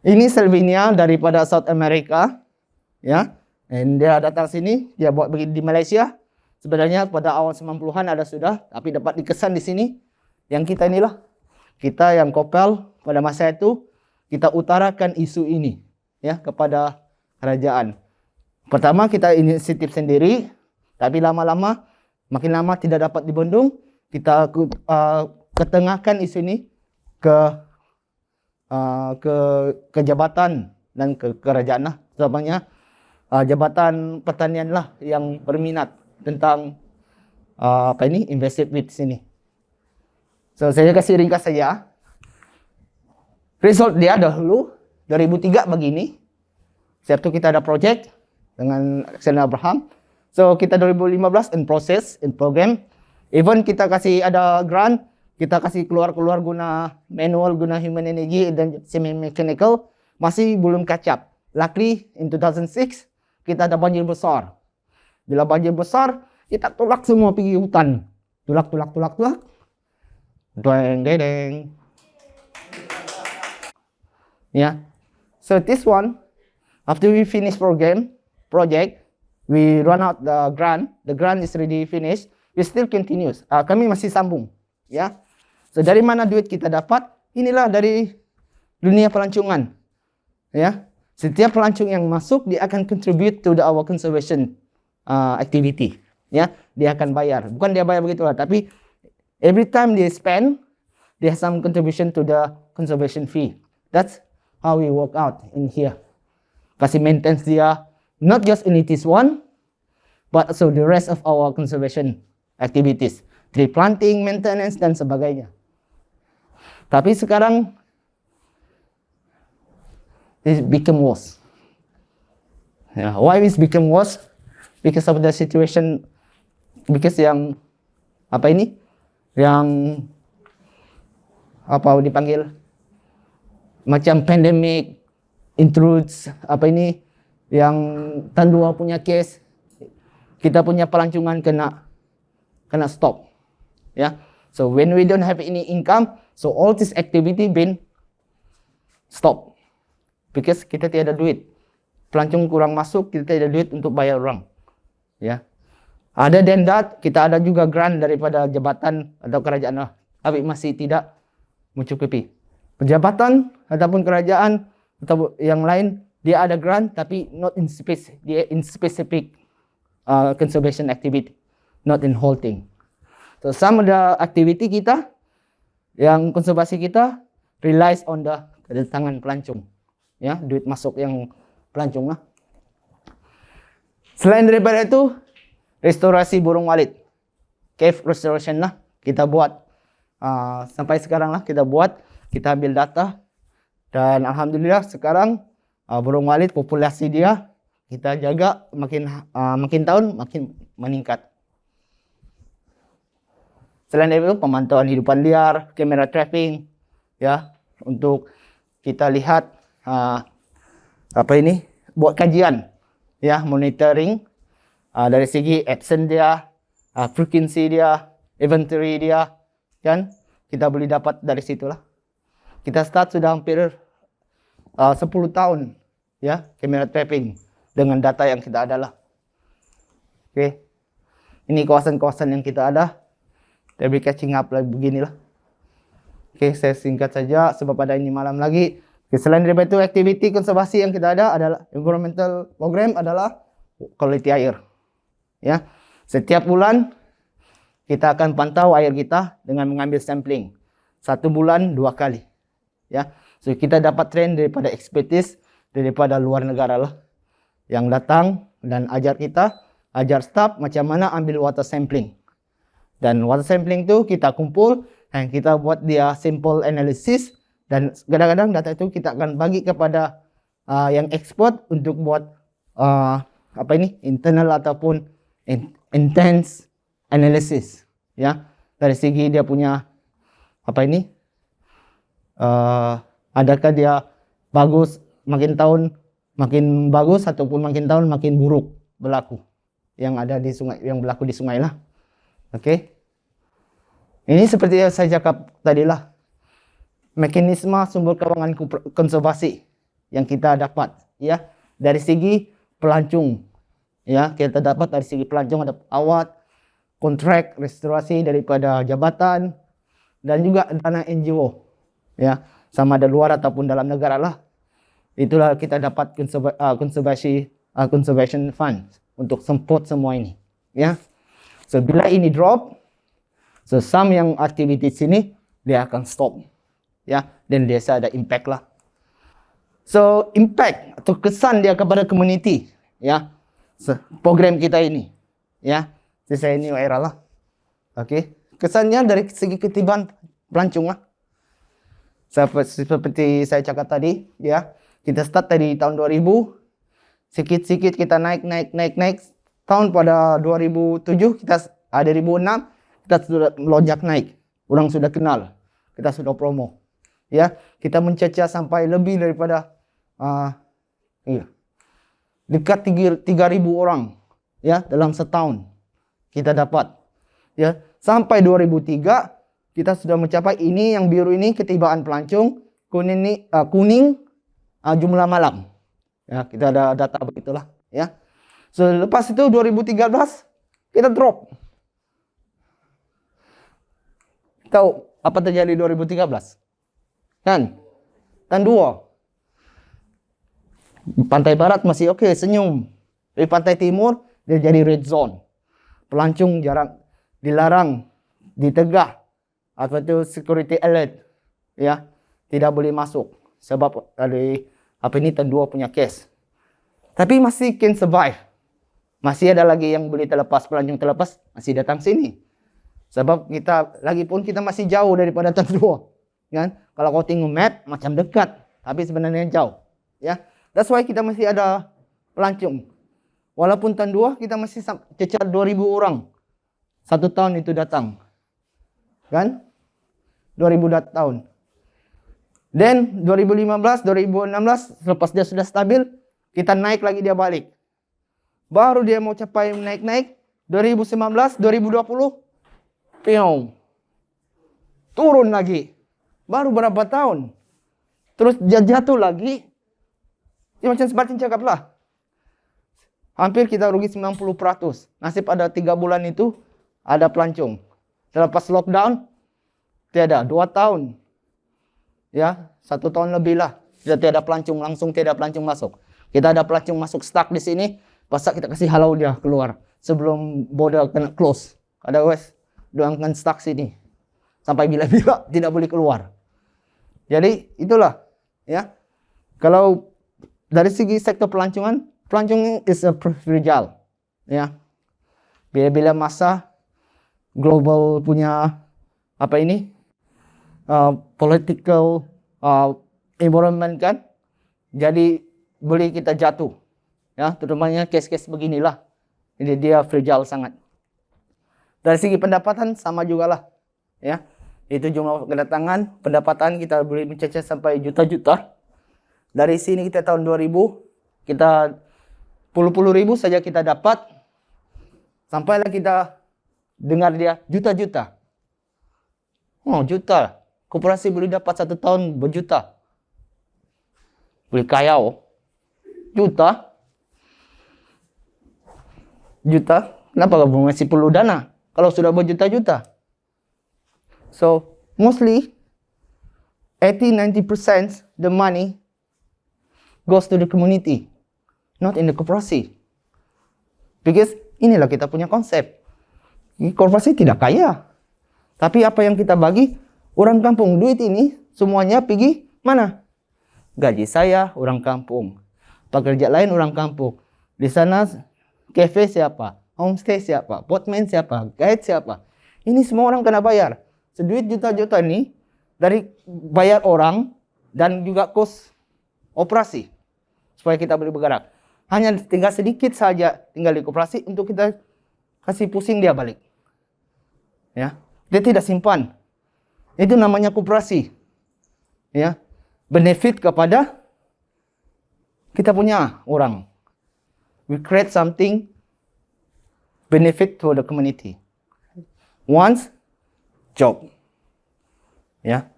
[SPEAKER 1] ini Sylvania daripada South America. Ya, dan dia datang sini, dia buat begini di Malaysia. Sebenarnya pada awal 90-an ada sudah, tapi dapat dikesan di sini. Yang kita inilah, kita yang Kopel pada masa itu kita utarakan isu ini, ya, kepada kerajaan. Pertama kita inisiatif sendiri, tapi lama-lama makin lama tidak dapat dibendung, kita ketengahkan isu ini ke jabatan dan ke kerajaan lah. Sebabnya jabatan pertanian lah yang berminat tentang invasive weeds ini. So saya kasih ringkas saja. Result dia dahulu 2003 begini. Setiap itu kita ada project dengan Axel Abraham. So kita 2015 in process, in program. Even kita kasih ada grant, kita kasih keluar guna manual, guna human energy dan semi mechanical, masih belum catch up. Luckily in 2006 kita ada banjir besar. Bila banjir besar, kita tolak semua pergi hutan. Tulak. Deng. Yeah. So this one, after we finish project, we run out the grant. The grant is already finished. we still continuous. Kami masih sambung, ya. So dari mana duit kita dapat? Inilah dari dunia pelancongan, ya. Setiap pelancong yang masuk dia akan contribute to our conservation activity, ya. Dia akan bayar. Bukan dia bayar begitulah, tapi every time they spend, they have some contribution to the conservation fee. That's how we work out in here. Kasih maintenance dia, not just Unities 1, but also the rest of our conservation activities. Tree planting, maintenance, dan sebagainya. Tapi sekarang, it become worse. Why it's become worse? Because of the situation, because yang, yang, dipanggil, macam pandemic, intrudes, yang Tandua punya case, kita punya pelancongan kena stop, ya. So when we don't have any income, so all this activity been stop, because kita tiada duit, pelancong kurang masuk, kita tiada duit untuk bayar orang, ya. Other than that, kita ada juga grant daripada jabatan atau kerajaan, tapi masih tidak mencukupi. Pejabat ataupun kerajaan atau yang lain, dia ada grant tapi not in specific conservation activity, not in whole thing. So some of the activity kita yang konservasi kita relies on the kedatangan pelancong, ya, duit masuk yang pelancong lah. Selain daripada itu, restorasi burung walit, cave restoration lah kita buat, sampai sekarang lah kita buat, kita ambil data, dan alhamdulillah sekarang burung walit populasi dia kita jaga makin tahun makin meningkat. Selain itu pemantauan hidupan liar, kamera trapping, ya, untuk kita lihat buat kajian, ya, monitoring dari segi absence dia, frequency dia, inventory dia, kan kita boleh dapat dari situlah. Kita start sudah hampir 10 tahun, ya, kamera trapping dengan data yang kita ada lah. Oke. Ini kawasan-kawasan yang kita ada. Tapi catching up lagi beginilah. Oke, saya singkat saja sebab ada ini malam lagi. Oke, selain daripada itu, aktiviti konservasi yang kita ada adalah environmental program adalah quality air. Ya, setiap bulan kita akan pantau air kita dengan mengambil sampling. 1 bulan 2 kali. Ya, so kita dapat train daripada expertise daripada luar negara lah, yang datang dan ajar kita, ajar staff macam mana ambil water sampling. Dan water sampling tu kita kumpul dan kita buat dia sample analysis, dan kadang-kadang data itu kita akan bagi kepada yang expert untuk buat internal ataupun intense analysis, ya, dari segi dia punya adakah dia bagus makin tahun makin bagus ataupun makin tahun makin buruk berlaku yang ada di sungai, yang berlaku di sungai lah. Oke. Ini seperti yang saya cakap tadi lah, mekanisme sumber keuangan konservasi yang kita dapat, ya, dari segi pelancong, ya, kita dapat dari segi pelancong ada awat, kontrak restorasi daripada jabatan, dan juga dana NGO, ya, sama ada luar ataupun dalam negara lah. Itulah kita dapat conservation fund untuk support semua ini, ya. So bila ini drop, so some yang activity sini dia akan stop, ya, dan biasa ada impact lah. So impact atau kesan dia kepada community, ya, program kita ini, ya, saya ini era lah. Oke, kesannya dari segi ketiban pelancong lah. Seperti saya cakap tadi, ya, kita start dari tahun 2000, sikit-sikit kita naik. Tahun pada 2007 kita 2006 kita sudah melonjak naik. Orang sudah kenal, kita sudah promo, ya, kita mencecah sampai lebih daripada dekat 3.000 orang, ya, dalam setahun kita dapat, ya, sampai 2003 kita sudah mencapai ini yang biru ini ketibaan pelancong, kuning jumlah malam, ya, kita ada data begitulah, ya. So lepas itu 2013 kita drop, Tahu apa terjadi 2013? Kan? Tan 2. Pantai barat masih oke, senyum. Di pantai timur, dia jadi red zone. Pelancong jarang dilarang, ditegah. Atau itu security alert. Ya, tidak boleh masuk. Sebab dari apa ini Tan 2 punya case. Tapi masih can survive. Masih ada lagi yang boleh terlepas, pelancong terlepas, masih datang sini. Sebab kita, lagi pun kita masih jauh daripada Tan 2. Kan? Kalau kau tengok map, macam dekat. Tapi sebenarnya jauh. Ya, that's why kita masih ada pelancong. Walaupun Tan 2, kita masih cecar 2,000 orang. 1 tahun itu datang. Kan? 2,000 tahun. Then 2015, 2016, selepas dia sudah stabil, kita naik lagi dia balik. Baru dia mau capai naik-naik, 2019, 2020, piong. Turun lagi. Baru berapa tahun. Terus dia jatuh lagi. Ya macam seperti cakap lah. Hampir kita rugi 90%. Nasib ada 3 bulan itu, ada pelancong. Selepas lockdown, tiada, 2 tahun. Ya, 1 tahun lebih lah. Kita tiada pelancong, langsung tiada pelancong masuk. Kita ada pelancong masuk stuck di sini, pasal kita kasih halau dia keluar. Sebelum border kena close. Ada wes, dia akan stuck sini. Sampai bila-bila tidak boleh keluar. Jadi, itulah. Ya, kalau dari segi sektor pelancongan, pelancong is a fragile. Ya, bila-bila masa global punya apa ini political environment kan, jadi boleh kita jatuh. Ya, terutamanya case-case beginilah. Jadi dia fragile sangat. Dari segi pendapatan sama jugalah. Ya, itu jumlah kedatangan, pendapatan kita boleh mencecah sampai juta-juta. Dari sini kita tahun 2000, kita puluh ribu saja kita dapat. Sampailah kita dengar dia juta-juta. Oh, juta. Koperasi boleh dapat 1 tahun berjuta. Boleh kayau. Juta. Juta. Kenapa kamu masih perlu dana? Kalau sudah berjuta-juta. So, mostly 80-90% the money goes to the community, not in the koperasi. Because inilah kita punya konsep. Koperasi tidak kaya. Tapi apa yang kita bagi, orang kampung, duit ini semuanya pergi mana? Gaji saya orang kampung. Pekerja lain orang kampung. Di sana cafe siapa? Homestay siapa? Boatman siapa? Guide siapa? Ini semua orang kena bayar. Seduit juta-juta ini dari bayar orang dan juga kos operasi supaya kita boleh bergerak. Hanya tinggal sedikit saja tinggal di koperasi untuk kita kasih pusing dia balik. Ya, dia tidak simpan. Itu namanya koperasi. Ya, benefit kepada kita punya orang. We create something benefit to the community. Once, job. Ya.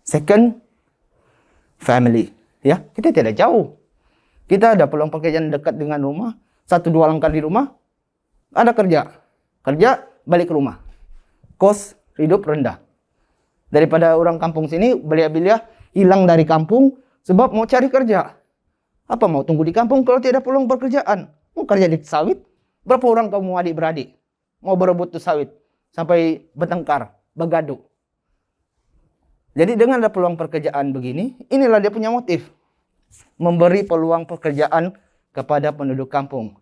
[SPEAKER 1] Second, family. Ya, kita tidak jauh. Kita ada peluang pekerjaan dekat dengan rumah. 1-2 langkah di rumah, ada kerja. Kerja, balik ke rumah. Kos hidup rendah. Daripada orang kampung sini, belia-belia hilang dari kampung sebab mau cari kerja. Apa mau tunggu di kampung kalau tidak peluang pekerjaan? Mau kerja di sawit? Berapa orang kamu adik-beradik mau berebut tuh sawit sampai bertengkar, bergaduh? Jadi dengan ada peluang pekerjaan begini, inilah dia punya motif. Memberi peluang pekerjaan kepada penduduk kampung.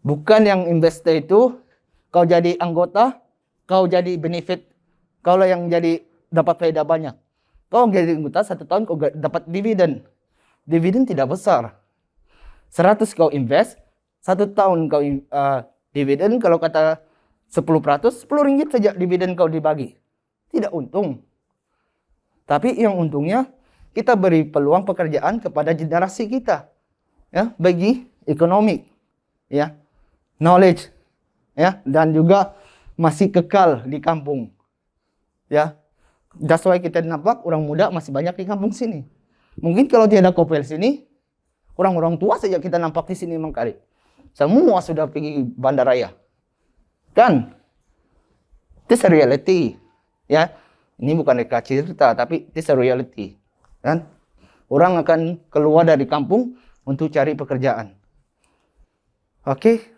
[SPEAKER 1] Bukan yang investor itu, kau jadi anggota, kau jadi benefit, kaulah yang jadi dapat faedah banyak. Kau jadi anggota 1 tahun kau dapat dividen. Dividen tidak besar. 100 kau invest, 1 tahun kau dividen, kalau kata 10%, 10 ringgit saja dividen kau dibagi. Tidak untung. Tapi yang untungnya, kita beri peluang pekerjaan kepada generasi kita. Ya, bagi ekonomi, ya, knowledge, ya, dan juga masih kekal di kampung. Ya, that's why kita nampak orang muda masih banyak di kampung sini. Mungkin kalau tiada Kopel sini, orang-orang tua saja kita nampak di sini memang kali. Semua sudah pergi bandaraya. Kan? Itu reality. Ya, ini bukan reka cerita, tapi it's a reality. Kan? Orang akan keluar dari kampung untuk cari pekerjaan. Oke.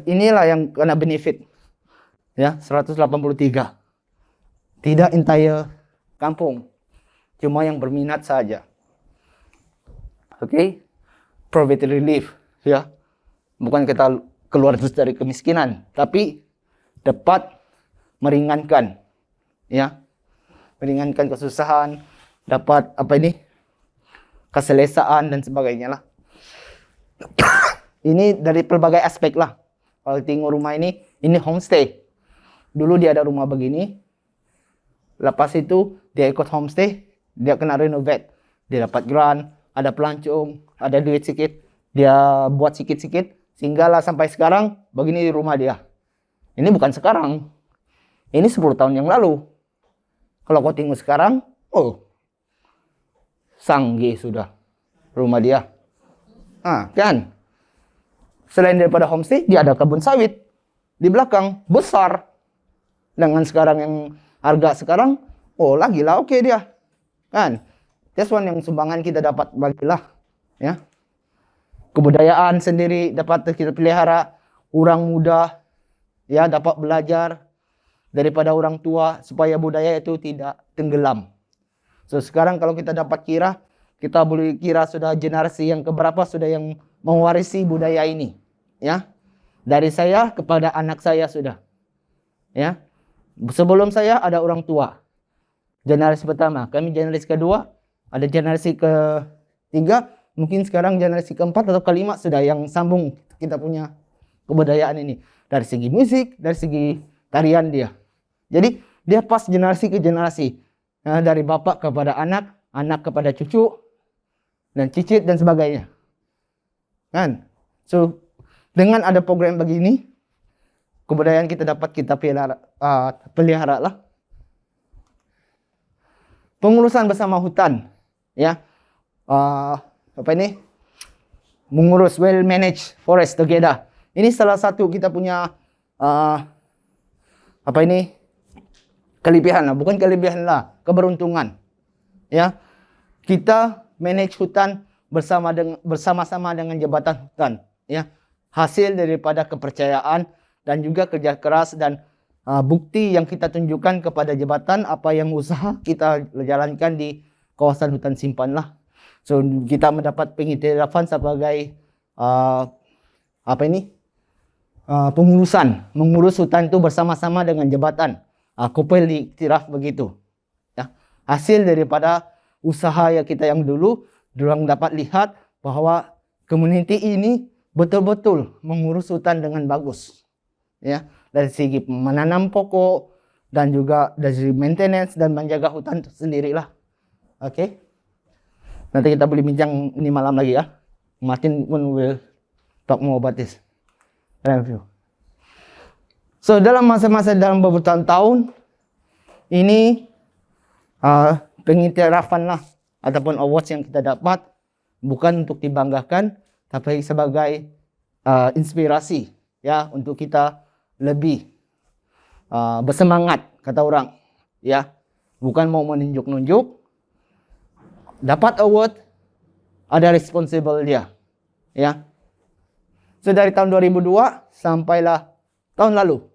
[SPEAKER 1] Inilah yang kena benefit. Ya, 183. Tidak entire kampung. Cuma yang berminat saja. Oke. Poverty relief, ya. Bukan kita keluar terus dari kemiskinan, tapi dapat meringankan, ya. Meringankan kesusahan, dapat keselesaan dan sebagainya lah. Ini dari pelbagai aspek lah. Kalau tengok rumah ini homestay. Dulu dia ada rumah begini. Lepas itu dia ikut homestay, dia kena renovate. Dia dapat grant, ada pelancong, ada duit sedikit. Dia buat sikit-sikit, sehinggalah sampai sekarang begini di rumah dia. Ini bukan sekarang. Ini 10 tahun yang lalu. Kalau kau tengok sekarang, sanggih sudah rumah dia. Kan? Selain daripada homestay, dia ada kebun sawit di belakang, besar. Dengan sekarang yang harga sekarang, lagi lah oke dia. Kan? That's one yang sumbangan kita dapat bagilah. Ya. Kebudayaan sendiri dapat kita pelihara. Orang muda ya dapat belajar daripada orang tua supaya budaya itu tidak tenggelam. So sekarang kalau kita dapat kira, kita boleh kira sudah generasi yang keberapa sudah yang mewarisi budaya ini, ya. Dari saya kepada anak saya sudah, ya. Sebelum saya ada orang tua, generasi pertama, kami generasi kedua, ada generasi ketiga, mungkin sekarang generasi keempat atau kelima sudah yang sambung kita punya kebudayaan ini. Dari segi musik, dari segi tarian dia. Jadi dia pas generasi ke generasi, dari bapak kepada anak, anak kepada cucu, dan cicit dan sebagainya. Kan? So dengan ada program begini, kebudayaan kita dapat kita pelihara lah. Pengurusan bersama hutan, ya. Mengurus well managed forest together. Ini salah satu kita punya kelebihan lah, bukan kelebihan lah, keberuntungan. Ya. Kita manage hutan bersama-sama dengan jabatan hutan, ya. Hasil daripada kepercayaan dan juga kerja keras dan bukti yang kita tunjukkan kepada jabatan apa yang usaha kita jalankan di kawasan hutan simpan lah. So kita mendapat pengiktirafan sebagai mengurus hutan itu bersama-sama dengan jabatan. Kopel diiktiraf begitu. Ya. Hasil daripada usaha yang kita yang dulu, dorang dapat lihat bahwa community ini betul-betul mengurus hutan dengan bagus. Ya, dari segi menanam pokok dan juga dari segi maintenance dan menjaga hutan itu sendirilah. Oke. Nanti kita boleh bincang ini malam lagi ya. Martin pun will talk more about this. Review. So dalam masa-masa dalam beberapa tahun ini pengiktirafan lah ataupun awards yang kita dapat bukan untuk dibanggakan tapi sebagai inspirasi ya untuk kita lebih bersemangat kata orang ya, bukan mau menunjuk-nunjuk. Dapat award ada responsible dia ya. So dari tahun 2002 sampailah tahun lalu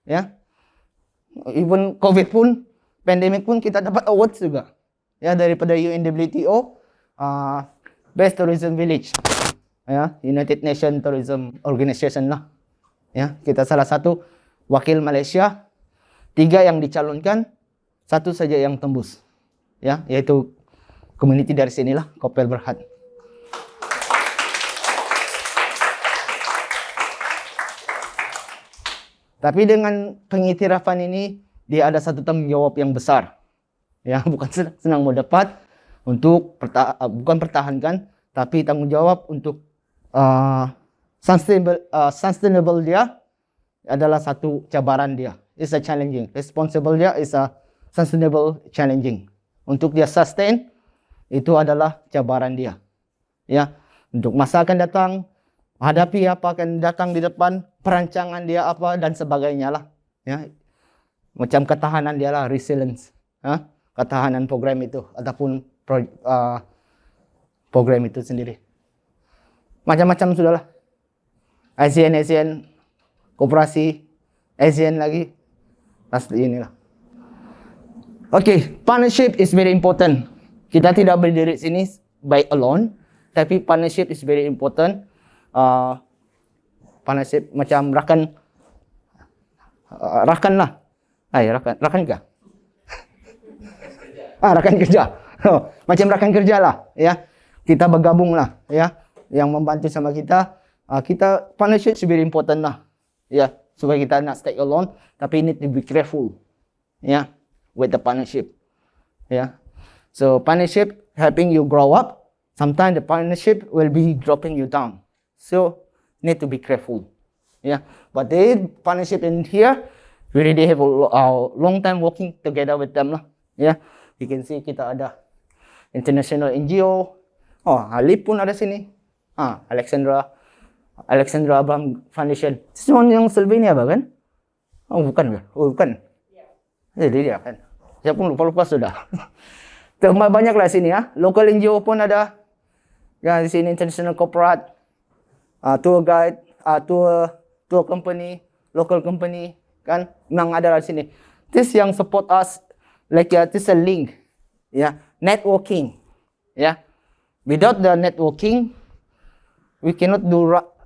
[SPEAKER 1] ya, even COVID pun, pandemic pun kita dapat awards juga ya daripada UNWTO, Best Tourism Village ya, United Nations Tourism Organization lah ya. Kita salah satu wakil Malaysia, 3 yang dicalonkan, 1 saja yang tembus ya, yaitu community dari sinilah, Kopel Berhad. Tapi dengan pengiktirafan ini dia ada satu tanggung jawab yang besar ya, bukan senang mau dapat untuk bukan pertahankan, tapi tanggung jawab untuk sustainable dia adalah satu cabaran dia. It's a challenging. Responsible dia is a sustainable challenging. Untuk dia sustain itu adalah cabaran dia. Ya, untuk masa akan datang, hadapi apa akan datang di depan, perancangan dia apa dan sebagainya lah. Ya, macam ketahanan dia lah, resilience. Ketahanan program itu ataupun program itu sendiri. Macam-macam sudahlah. ASEAN, koperasi, ASEAN lagi. Pasti inilah. Okay, partnership is very important. Kita tidak berdiri sini by alone, tapi partnership is very important. Partnership macam rakan lah. Rakan ke? Rakan kerja. Macam rakan kerja lah, ya. Kita bergabung lah, ya. Yang membantu sama kita. Kita partnership is very important lah, ya. Supaya kita nak stay alone, tapi need to be careful, ya, with the partnership, ya. So partnership helping you grow up. Sometimes the partnership will be dropping you down. So need to be careful, yeah. But the partnership in here, we already have a long time working together with them lah, yeah. You can see kita ada international NGO. Alip pun ada sini. Alexandra Abraham Foundation. Semua yang Slovenia apa kan? Bukan ke? Bukan. Dia kan. Saya pun lupa sudah. Banyaklah sini ya. Local NGO pun ada. Ya, di sini international corporate, tour guide, tour company, local company kan memang ada di sini. This yang support us like this a link. Ya, networking. Ya. Without the networking, we cannot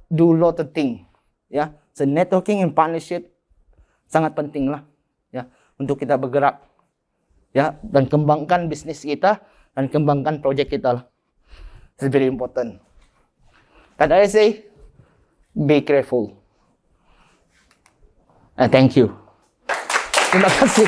[SPEAKER 1] do lot of thing, ya. So networking and partnership sangat penting lah, ya, untuk kita bergerak, ya, dan kembangkan bisnis kita dan kembangkan project kita lah. It's very important. That I say, be careful. And thank you. Terima kasih.